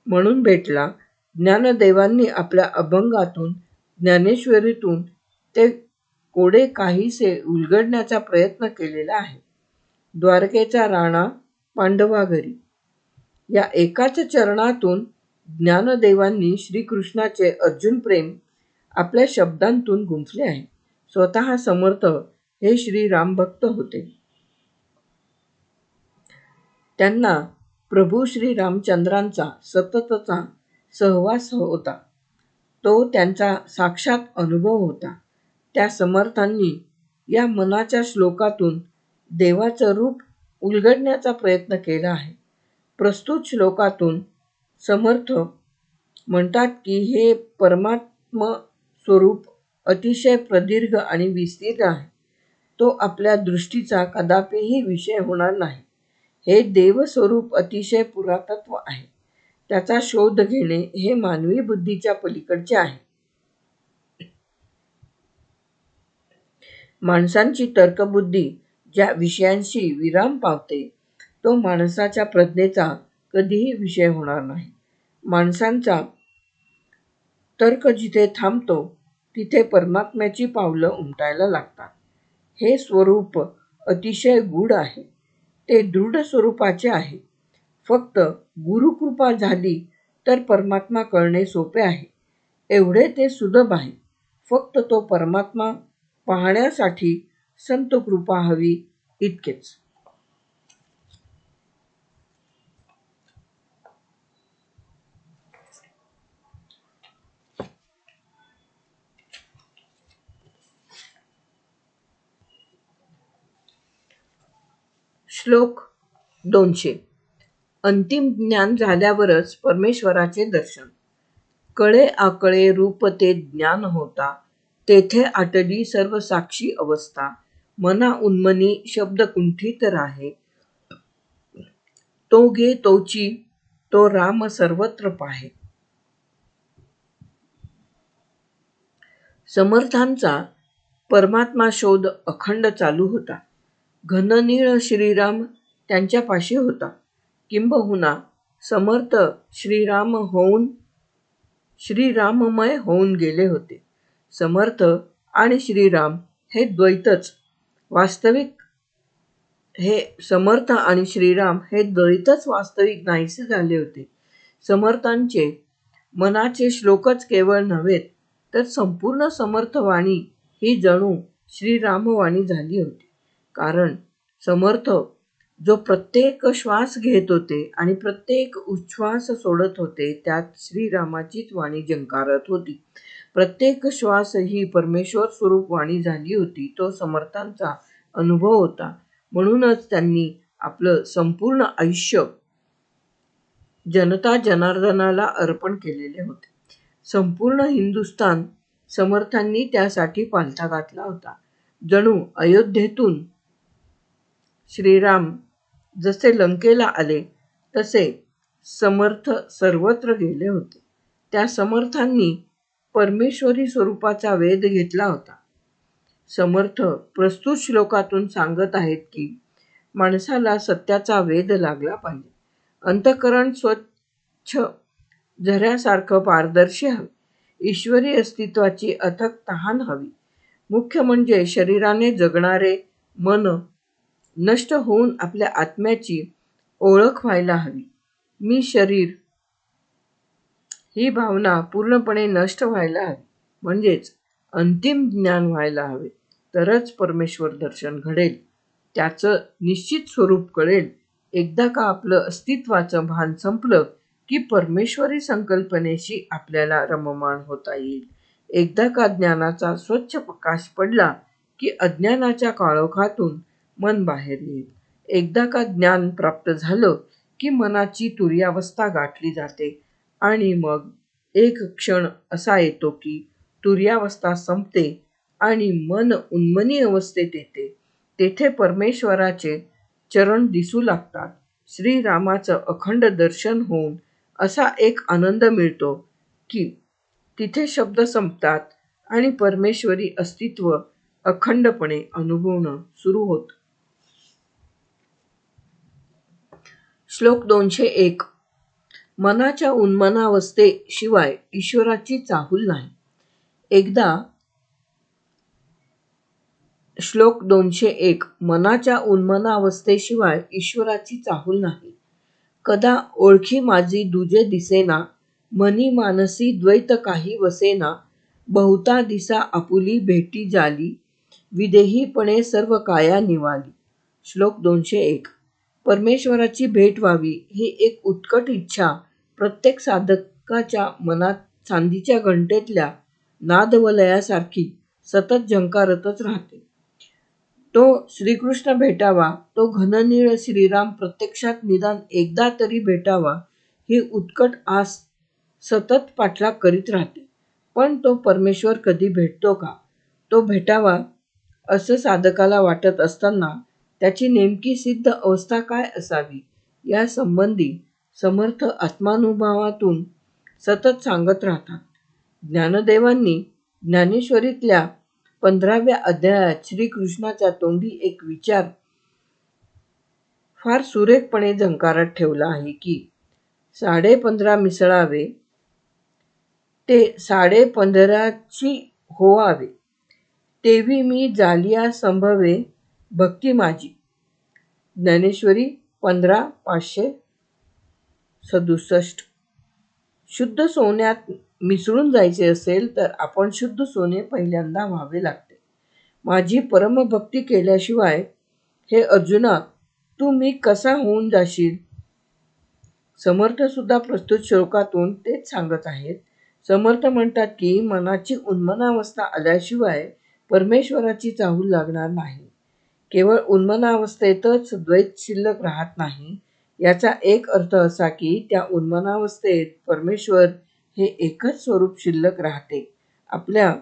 Speaker 1: म्हणून भेटला. ज्ञानदेवांनी आपल्या अभंगातून, ज्ञानेश्वरीतून ते कोडे काहीसे उलगडण्याचा प्रयत्न केलेला आहे. द्वारकेचा राणा पांडवा घरी या एकाच चरणातून ज्ञानदेवांनी श्रीकृष्णाचे अर्जुन प्रेम आपल्या शब्दांतून गुंफले आहे. स्वतः समर्थ हे श्रीराम भक्त होते. त्यांना प्रभू श्रीरामचंद्रांचा सततचा सहवास होता. तो त्यांचा साक्षात अनुभव होता. त्या समर्थांनी या मनाच्या श्लोकातून देवाचं रूप उलगडण्याचा प्रयत्न केला आहे. प्रस्तुत श्लोकातून समर्थ म्हणतात की हे परमात्म स्वरूप अतिशय प्रदीर्घ आणि विस्तीर्ण आहे. तो आपल्या दृष्टीचा कदापिही विषय होणार नाही. हे देवस्वरूप अतिशय पुरातत्व आहे. त्याचा शोध घेणे हे मानवी बुद्धीच्या पलीकडचे आहे. माणसांची तर्कबुद्धी ज्या विषयांशी विराम पावते तो माणसाच्या प्रज्ञेचा कधीही विषय होणार नाही. माणसांचा तर्क जिथे थांबतो तिथे परमात्म्याची पावलं उमटायला लागतात. हे स्वरूप अतिशय गूढ आहे. ते दृढ स्वरूपाचे आहे. फक्त गुरुकृपा झाली तर परमात्मा कळणे सोपे आहे. एवढे ते सुलभ आहे. फक्त तो परमात्मा पाहण्यासाठी संत कृपा हवी इतकेच. श्लोक 200. अंतिम ज्ञान झाल्यावरच परमेश्वराचे दर्शन. कळे आकळे रूप ते ज्ञान होता, तेथे आटली सर्व साक्षी अवस्था. मना उन्मनी शब्द कुंठित राहे, तो गे तोची तो राम सर्वत्र पाहे. समर्थांचा परमात्मा शोध अखंड चालू होता. घननीळ श्रीराम त्यांच्यापाशी होता. किंबहुना समर्थ श्रीराममय होऊन गेले होते. समर्थ आणि श्रीराम हे द्वैतच वास्तविक नाहीसे झाले होते. समर्थांचे मनाचे श्लोकच केवळ नव्हेत तर संपूर्ण समर्थवाणी ही जणू श्रीरामवाणी झाली होती. कारण समर्थ जो प्रत्येक श्वास घेत होते आणि प्रत्येक उच्छ्वास सोडत होते त्यात श्रीरामाचीच वाणी झंकारत होती. प्रत्येक श्वास ही परमेश्वर स्वरूप वाणी झाली होती. तो समर्थांचा अनुभव होता. म्हणूनच त्यांनी आपलं संपूर्ण आयुष्य जनता जनार्दनाला अर्पण केलेले होते. संपूर्ण हिंदुस्थान समर्थांनी त्यासाठी पालथा घातला होता. जणू अयोध्येतून श्रीराम जसे लंकेला आले तसे समर्थ सर्वत्र गेले होते. त्या समर्थांनी परमेश्वरी स्वरूपाचा वेध घेतला होता. समर्थ प्रस्तुत श्लोकातून सांगत आहेत की माणसाला सत्याचा वेध लागला पाहिजे. अंतःकरण स्वच्छ झऱ्यासारखं पारदर्शी हवे. ईश्वरी अस्तित्वाची अथक तहान हवी. मुख्य म्हणजे शरीराने जगणारे मन नष्ट होऊन आपल्या आत्म्याची ओळख व्हायला हवी. मी शरीर ही भावना पूर्णपणे नष्ट व्हायला हवी. म्हणजेच अंतिम ज्ञान व्हायला हवे. तरच परमेश्वर दर्शन घडेल. त्याचं निश्चित स्वरूप कळेल. एकदा का आपलं अस्तित्वाचं भान संपलं की परमेश्वरी संकल्पनेशी आपल्याला रममाण होता येईल. एकदा का ज्ञानाचा स्वच्छ प्रकाश पडला की अज्ञानाच्या काळोखातून मन बाहेर येईल. एकदा का ज्ञान प्राप्त झालं की मनाची तुर्यावस्था गाठली जाते आणि मग एक क्षण असा येतो की तुर्यावस्था संपते आणि मन उन्मनी अवस्थेत येते. तेथे परमेश्वराचे चरण दिसू लागतात. श्रीरामाचं अखंड दर्शन होऊन असा एक आनंद मिळतो की तिथे शब्द संपतात आणि परमेश्वरी अस्तित्व अखंडपणे अनुभवणं सुरू होतं. श्लोक 201. मनाच्या उन्मनावस्थेशिवाय ईश्वराची चाहूल नाही. एकदा श्लोक 201. मनाच्या उन्मनावस्थेशिवाय ईश्वराची चाहूल नाही. कदा ओळखी माझी दुजे दिसेना, मनी मानसी द्वैत काही वसेना. बहुता दिसा आपुली भेटी जाली, विदेहीपणे सर्व काया निवाली. श्लोक 201. परमेश्वराची भेट व्हावी ही एक उत्कट इच्छा प्रत्येक साधकाच्या मनात चांदीच्या घंटेतल्या नादवलयासारखी सतत झंकारतच राहते. तो श्रीकृष्ण भेटावा, तो घननीळ श्रीराम प्रत्यक्षात निदान एकदा तरी भेटावा ही उत्कट आस सतत पाठलाग करीत राहते. पण तो परमेश्वर कधी भेटतो का? तो भेटावा असं साधकाला वाटत असताना त्याची नेमकी सिद्ध अवस्था काय असावी या संबंधी समर्थ आत्मानुभवातून सतत सांगत राहतात. ज्ञानदेवांनी ज्ञानेश्वरीतल्या 15व्या अध्यायात श्रीकृष्णाच्या तोंडी एक विचार फार सुरेखपणे झंकारात ठेवला आहे की 15.5 मिसळावे ते 15.5ची होवावे, तेवी मी जालिया संभवे भक्ती माझी. ज्ञानेश्वरी 15.567. शुद्ध सोन्यात मिसळून जायचे असेल तर आपण शुद्ध सोने पहिल्यांदा व्हावे लागते. माझी परमभक्ती केल्याशिवाय हे अर्जुना तू मी कसा होऊन जाशील? समर्थ सुद्धा प्रस्तुत श्लोकातून तेच सांगत आहेत. समर्थ म्हणतात की मनाची उन्मनावस्था आल्याशिवाय परमेश्वराची चाहूल लागणार नाही. केवळ उन्मनावस्थेतच द्वैत शिल्लक राहत नाही. याचा एक अर्थ असा की त्या उन्मनावस्थेत परमेश्वर हे एकच स्वरूप शिल्लक राहते. आपल्या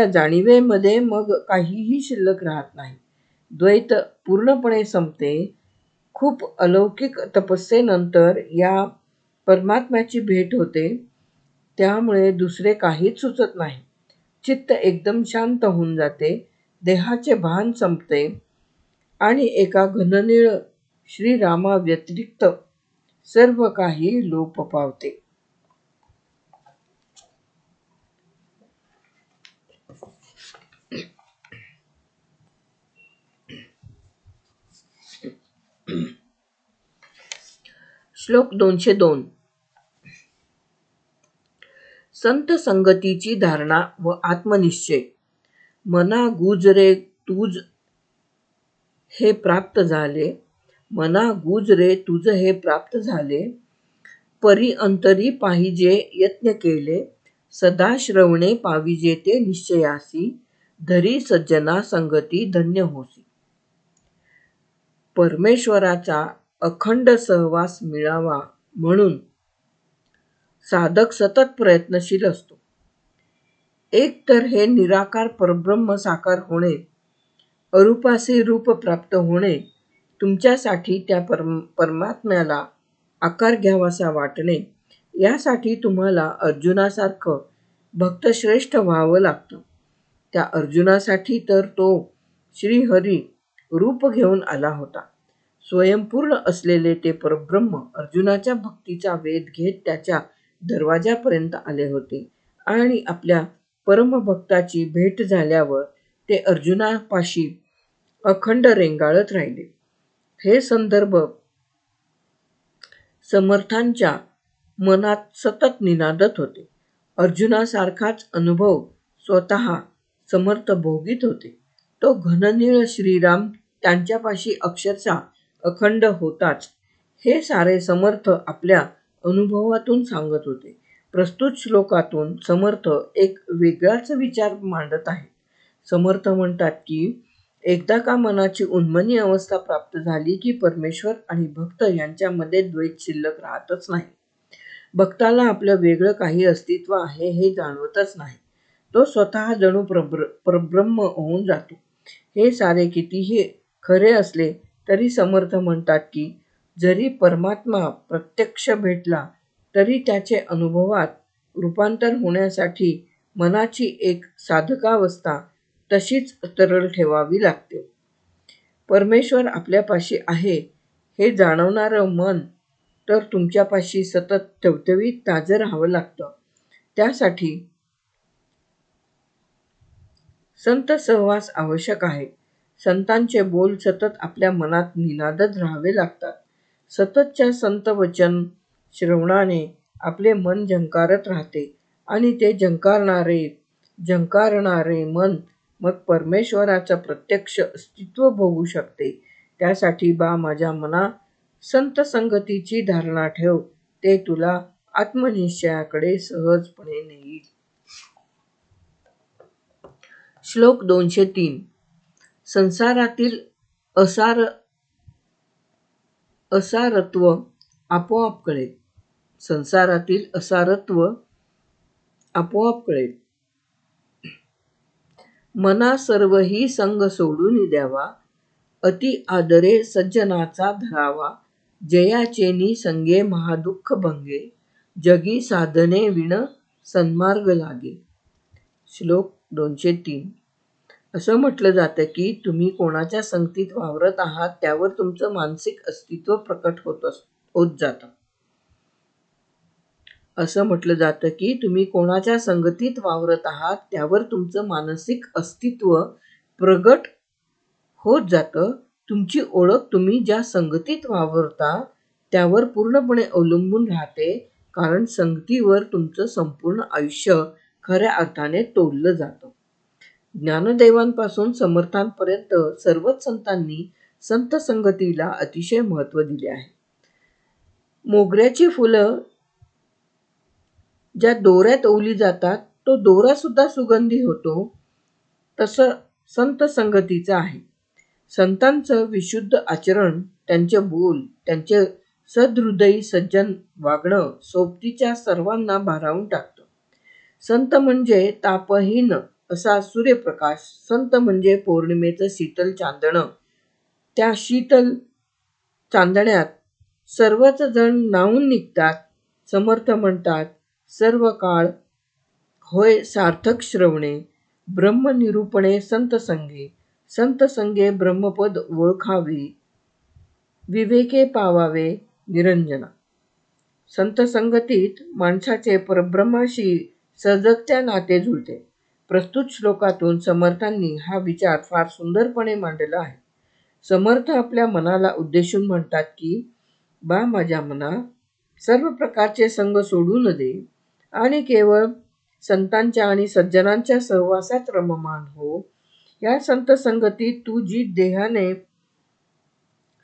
Speaker 1: जाणीवेमध्ये मग काहीही शिल्लक राहत नाही. द्वैत पूर्णपणे संपते. खूप अलौकिक तपस्येनंतर या परमात्म्याची भेट होते. त्यामुळे दुसरे काहीच सुचत नाही. चित्त एकदम शांत होऊन जाते. देहाचे भान संपते आणि एका घननीळ श्रीरामाव्यतिरिक्त सर्व काही लोप पावते. श्लोक 202. संत संगतीची धारणा व आत्मनिश्चय. मना गुज रे तुझ हे प्राप्त झाले, मना गुज रे तुझ हे प्राप्त झाले. परी अंतरी पाहिजे यत्न केले, सदा श्रवणे पाविजे ते निश्चयासी. धरी सज्जना संगती धन्य होसी. परमेश्वराचा अखंड सहवास मिळावा म्हणून साधक सतत प्रयत्नशील असतो. एक तर हे निराकार परब्रह्म साकार होणे, अरूपासे रूप प्राप्त होणे, तुमच्यासाठी त्या परमात्म्याला आकार घ्यावासा वाटणे, यासाठी तुम्हाला अर्जुनासारखं भक्तश्रेष्ठ व्हावं लागतं. त्या अर्जुनासाठी तर तो श्रीहरी रूप घेऊन आला होता. स्वयंपूर्ण असलेले ते परब्रह्म अर्जुनाच्या भक्तीचा वेध घेत त्याच्या दरवाजापर्यंत आले होते आणि आपल्या परमभक्ताची भेट झाल्यावर ते अर्जुनापाशी अखंड रेंगाळत राहिले. हे संदर्भ समर्थांच्या मनात सतत निनादत होते. अर्जुनासारखाच अनुभव स्वतः समर्थ भोगीत होते. तो घननीळ श्रीराम त्यांच्यापाशी अक्षरशः अखंड होताच, हे सारे समर्थ आपल्या अनुभवातून सांगत होते. प्रस्तुत श्लोकातून समर्थ एक वेगळाच विचार मांडत आहेत. समर्थ म्हणतात की एकदा का मनाची उन्मनी अवस्था प्राप्त झाली की परमेश्वर आणि भक्त यांच्यामध्ये द्वैत शिल्लक राहतच नाही. भक्ताला आपलं वेगळं काही अस्तित्व आहे हे जाणवतच नाही. तो स्वतः जणू परब्रह्म होऊन जातो. हे सारे कितीही खरे असले तरी समर्थ म्हणतात की जरी परमात्मा प्रत्यक्ष भेटला तरी त्याचे अनुभवात रूपांतर होण्यासाठी मनाची एक साधकावस्था तशीच तरल ठेवावी लागते. परमेश्वर आपल्यापाशी आहे हे जाणवणारं मन तर तुमच्यापाशी सतत टवटवीत ताजं राहावं लागतं. त्यासाठी संत सहवास आवश्यक आहे. संतांचे बोल सतत आपल्या मनात निनादत राहावे लागतात. सततच्या संत वचन श्रवणाने आपले मन झंकारत राहते आणि ते झंकारणारे मन मग परमेश्वराचं प्रत्यक्ष अस्तित्व भोगू शकते. त्यासाठी बा माझ्या मना संत संगतीची धारणा ठेव, ते तुला आत्मनिश्चयाकडे सहजपणे नेईल. श्लोक 203. संसारातील असारत्व आपोआप कळेल. संसारातील असारत्व आपोआप कळेल. मना सर्वही संग सोडून द्यावा, अति आदरे सज्जनाचा धरावा, जयाचेनी संगे महादुःख भंगे, जगी साधने विण सन्मार्ग लागे. श्लोक 203. असं म्हटलं जातं की तुम्ही कोणाच्या संगतीत वावरत आहात त्यावर तुमचं मानसिक अस्तित्व प्रकट होत जातं. असं म्हटलं जातं की तुम्ही कोणाच्या संगतीत वावरत आहात त्यावर तुमचं मानसिक अस्तित्व प्रगट होत जातं. तुमची ओळख तुम्ही ज्या संगतीत वावरता त्यावर पूर्णपणे अवलंबून राहते, कारण संगतीवर तुमचं संपूर्ण आयुष्य खऱ्या अर्थाने तोडलं जातं. ज्ञानदेवांपासून समर्थांपर्यंत सर्वच संतांनी संत संगतीला अतिशय महत्त्व दिले आहे. मोगऱ्याची फुलं ज्या दोऱ्यात ओवली जातात तो दोरा सुद्धा सुगंधी होतो, तसं संत संगतीचं आहे. संतांचं विशुद्ध आचरण, त्यांचे बोल, त्यांचे सदहृदयी सज्जन वागणं सोबतीच्या सर्वांना भारावून टाकतं. संत म्हणजे तापहीन असा सूर्यप्रकाश. संत म्हणजे पौर्णिमेचं शीतल चांदणं. त्या शीतल चांदण्यात सर्वच जण न्हाऊन निघतात. समर्थ म्हणतात, सर्व काळ होय सार्थक श्रवणे, ब्रह्मनिरूपणे संत संगे. संत संगे ब्रह्मपद ओळखावे, विवेके पावावे निरंजना. संत संगतीत माणसाचे परब्रह्माशी सजगत्या नाते जुळते. प्रस्तुत श्लोकातून समर्थांनी हा विचार फार सुंदरपणे मांडला आहे. समर्थ आपल्या मनाला उद्देशून म्हणतात की बा माझ्या मना, सर्व प्रकारचे संग सोडून दे आणि केवळ संतांच्या आणि सज्जनांच्या सहवासात रममाण हो. या संत संगतीत तू जी देहाने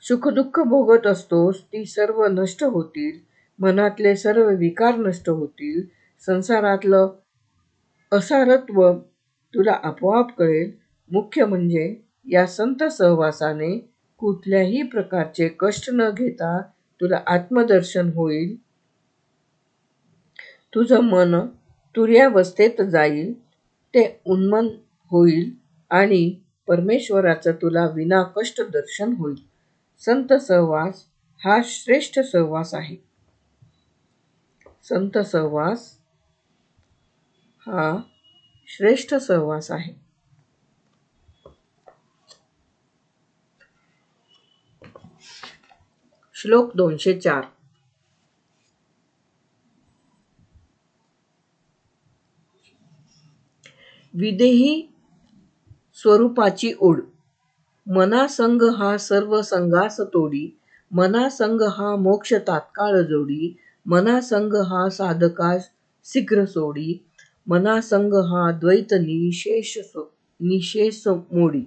Speaker 1: सुखदुःख भोगत असतोस ती सर्व नष्ट होतील. मनातले सर्व विकार नष्ट होतील. संसारातलं असारत्व तुला आपोआप कळेल. मुख्य म्हणजे या संत सहवासाने कुठल्याही प्रकारचे कष्ट न घेता तुला आत्मदर्शन होईल. तुझं मन तुर्यावस्थेत जाईल, ते उन्मन होईल आणि परमेश्वराचं तुला विना कष्ट दर्शन होईल. संत सहवास हा श्रेष्ठ सहवास आहे. संत सहवास हा श्रेष्ठ सहवास आहे. श्लोक 204. विदेही स्वरूपाची ओढ. मनासंग हा सर्व संगास तोडी, मनासंग हा मोक्ष तात्काळ जोडी, मनासंग हा साधकास शीघ्र सोडी, मनासंग हा द्वैत निशेष मोडी.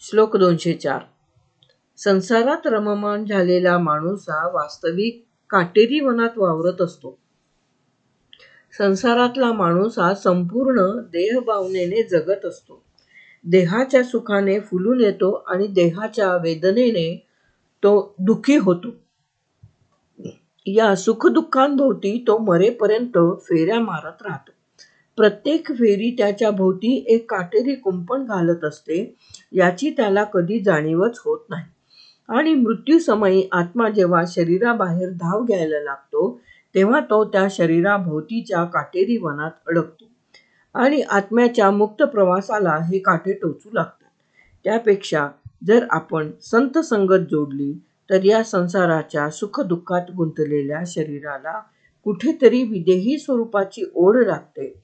Speaker 1: श्लोक 204. संसारात रममाण झालेला माणूस हा वास्तविक काटेरी वनात वावरत असतो. संसारातला माणूस हा संपूर्ण देहभावनेने जगत असतो. देहाच्या सुखाने फुलून येतो आणि देहाच्या वेदनेने तो दुःखी होतो. या सुखदुःखांभोवती तो मरेपर्यंत फेऱ्या मारत राहतो. प्रत्येक फेरी त्याच्या भोवती एक काटेरी कुंपण घालत असते, याची त्याला कधी जाणीवच होत नाही. आणि मृत्यूसमयी आत्मा जेव्हा शरीराबाहेर धाव घ्यायला लागतो तेव्हा तो त्या शरीराभोवतीच्या काटेरी वनात अडकतो आणि आत्म्याच्या मुक्त प्रवासाला हे काटे टोचू लागतात. त्यापेक्षा जर आपण संत संगत जोडली तर या संसाराच्या सुखदुःखात गुंतलेल्या शरीराला कुठेतरी विदेही स्वरूपाची ओढ लागते.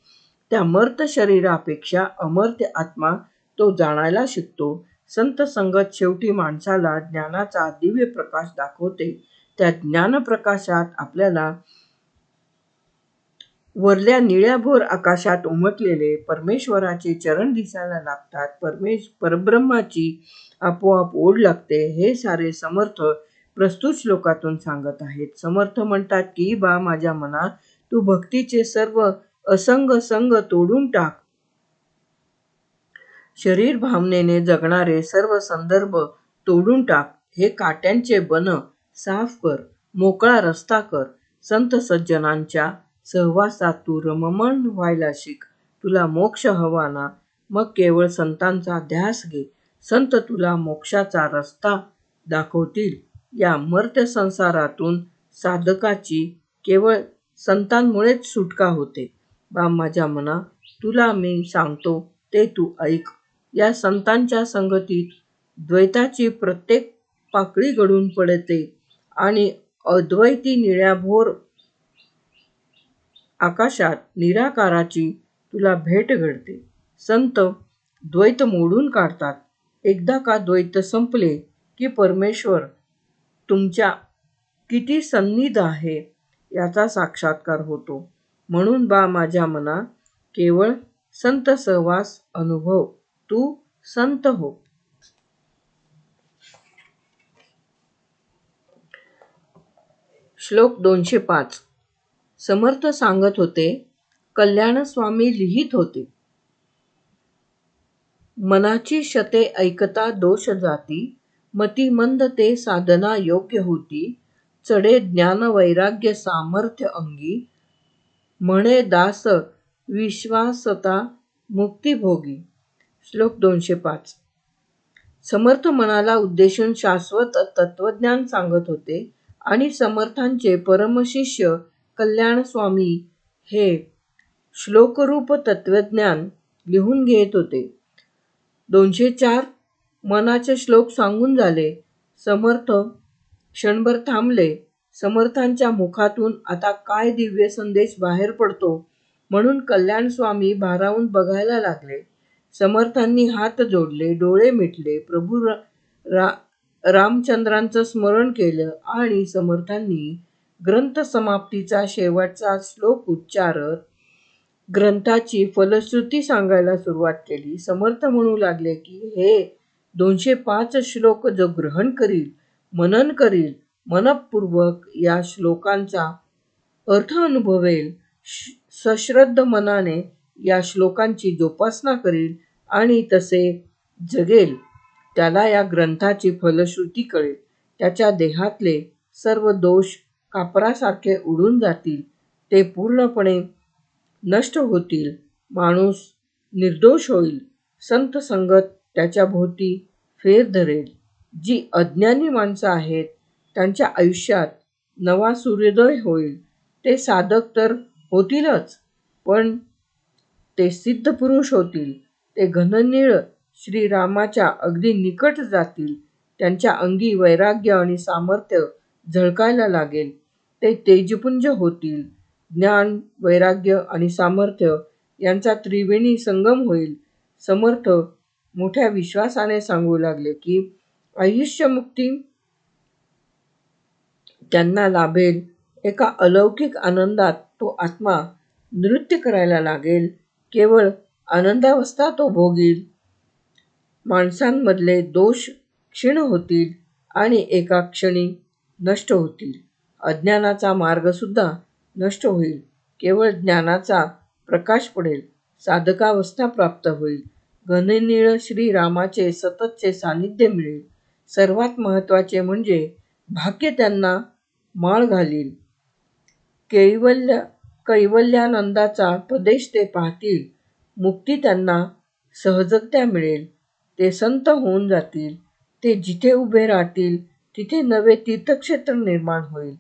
Speaker 1: त्या मर्त शरीरापेक्षा अमर्त्य आत्मा तो जाणायला शिकतो. संत संगत शेवटी माणसाला ज्ञानाचा दिव्य प्रकाश दाखवते. त्या ज्ञानप्रकाशात आपल्याला वरल्या निळ्याभोर आकाशात उमटलेले परमेश्वराचे चरण दिसायला लागतात. परब्रह्माची आपोआप ओढ लागते. हे सारे समर्थ प्रस्तुत श्लोकातून सांगत आहेत. समर्थ म्हणतात की बा माझ्या मना, तू भक्तीचे सर्व असंग संग तोडून टाक. शरीर भावनेने जगणारे सर्व संदर्भ तोडून टाक. हे काट्यांचे बन साफ कर, मोकळा रस्ता कर. संत सज्जनांच्या सहवासात तू रममाण व्हायला शिक. तुला मोक्ष हवा ना, मग केवळ संतांचा ध्यास घे. संत तुला मोक्षाचा रस्ता दाखवतील. या मर्त्य संसारातून साधकाची केवळ संतांमुळेच सुटका होते. बा माझ्या मना, तुला मी सांगतो ते तू ऐक. या संतांच्या संगतीत द्वैताची प्रत्येक पाकळी गळून पडते आणि अद्वैती निळ्याभोर आकाशात निराकाराची तुला भेट घडते. संत द्वैत मोडून काढतात. एकदा का द्वैत संपले की परमेश्वर तुमच्या किती सन्निध आहे याचा साक्षात्कार होतो. म्हणून बा माझ्या मना, केवळ संत सहवास अनुभव. तू संत हो. श्लोक 205. समर्थ सांगत होते. कल्याणस्वामी लिहित होते. मनाची शते ऐकता दोष जाती, मती मंद ते साधना योग्य होती. चढे ज्ञान वैराग्य सामर्थ्य अंगी, म्हणे दास विश्वासता मुक्तिभोगी. श्लोक 205. समर्थ मनाला उद्देशून शाश्वत तत्वज्ञान सांगत होते आणि समर्थांचे परमशिष्य कल्याणस्वामी हे श्लोकरूप तत्वज्ञान लिहून घेत होते. 204. मनाचे श्लोक सांगून झाले. समर्थ क्षणभर थांबले. समर्थांच्या मुखातून आता काय दिव्य संदेश बाहेर पडतो म्हणून कल्याणस्वामी भारावून बघायला लागले. समर्थांनी हात जोडले, डोळे मिटले, प्रभू रामचंद्रांचं स्मरण केलं आणि समर्थांनी ग्रंथ समाप्तीचा शेवटचा श्लोक उच्चारत ग्रंथाची फलश्रुती सांगायला सुरुवात केली. समर्थ म्हणू लागले की हे 205 श्लोक जो ग्रहण करील, मनन करील, मनपूर्वक या श्लोकांचा अर्थ अनुभवेल, सश्रद्ध मनाने या श्लोकांची जोपासना करील आणि तसे जगेल, त्याला या ग्रंथाची फलश्रुती कळेल. त्याच्या देहातले सर्व दोष कापरासारखे उडून जातील. ते पूर्णपणे नष्ट होतील. माणूस निर्दोष होईल. संत संगत त्याच्या भोवती फेर धरेल. जी अज्ञानी माणसं आहेत त्यांच्या आयुष्यात नवा सूर्योदय होईल. ते साधक तर होतीलच, पण ते सिद्ध पुरुष होतील. ते घननीळ श्रीरामाच्या अगदी निकट जातील. त्यांच्या अंगी वैराग्य आणि सामर्थ्य झळकायला लागेल. ते तेजपुंज होतील. ज्ञान, वैराग्य आणि सामर्थ्य यांचा त्रिवेणी संगम होईल. समर्थ मोठ्या विश्वासाने सांगू लागले की आयुष्यमुक्ती त्यांना लाभेल. एका अलौकिक आनंदात तो आत्मा नृत्य करायला लागेल. केवळ आनंदावस्था तो भोगील. माणसांमधले दोष क्षीण होतील आणि एका क्षणी नष्ट होतील. अज्ञानाचा मार्गसुद्धा नष्ट होईल. केवळ ज्ञानाचा प्रकाश पडेल. साधकावस्था प्राप्त होईल. घननीळ श्रीरामाचे सततचे सानिध्य मिळेल. सर्वात महत्त्वाचे म्हणजे भाग्य त्यांना माळ घालील. कैवल्यानंदाचा प्रदेश ते पाहतील. मुक्ती त्यांना सहजगत्या मिळेल. ते संत होऊन जातील. ते जिथे उभे राहतील तिथे नवे तीर्थक्षेत्र निर्माण होईल.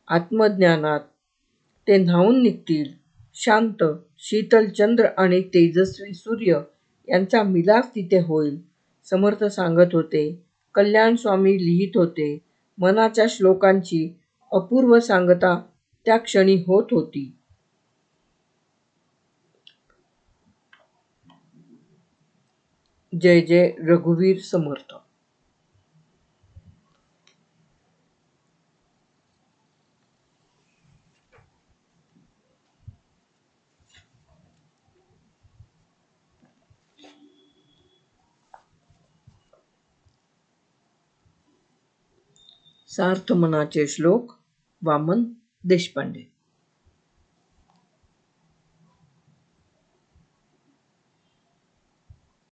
Speaker 1: आत्मज्ञानात ते न्हाऊन निघतील. शांत, शीतल चंद्र आणि तेजस्वी सूर्य यांचा मिलाफ तिथे होईल. समर्थ सांगत होते, कल्याण स्वामी लिहित होते. मनाच्या श्लोकांची अपूर्व सांगता त्या क्षणी होत होती. जय जय रघुवीर समर्थ. सार्थ मनाचे श्लोक वामन देशपांडे.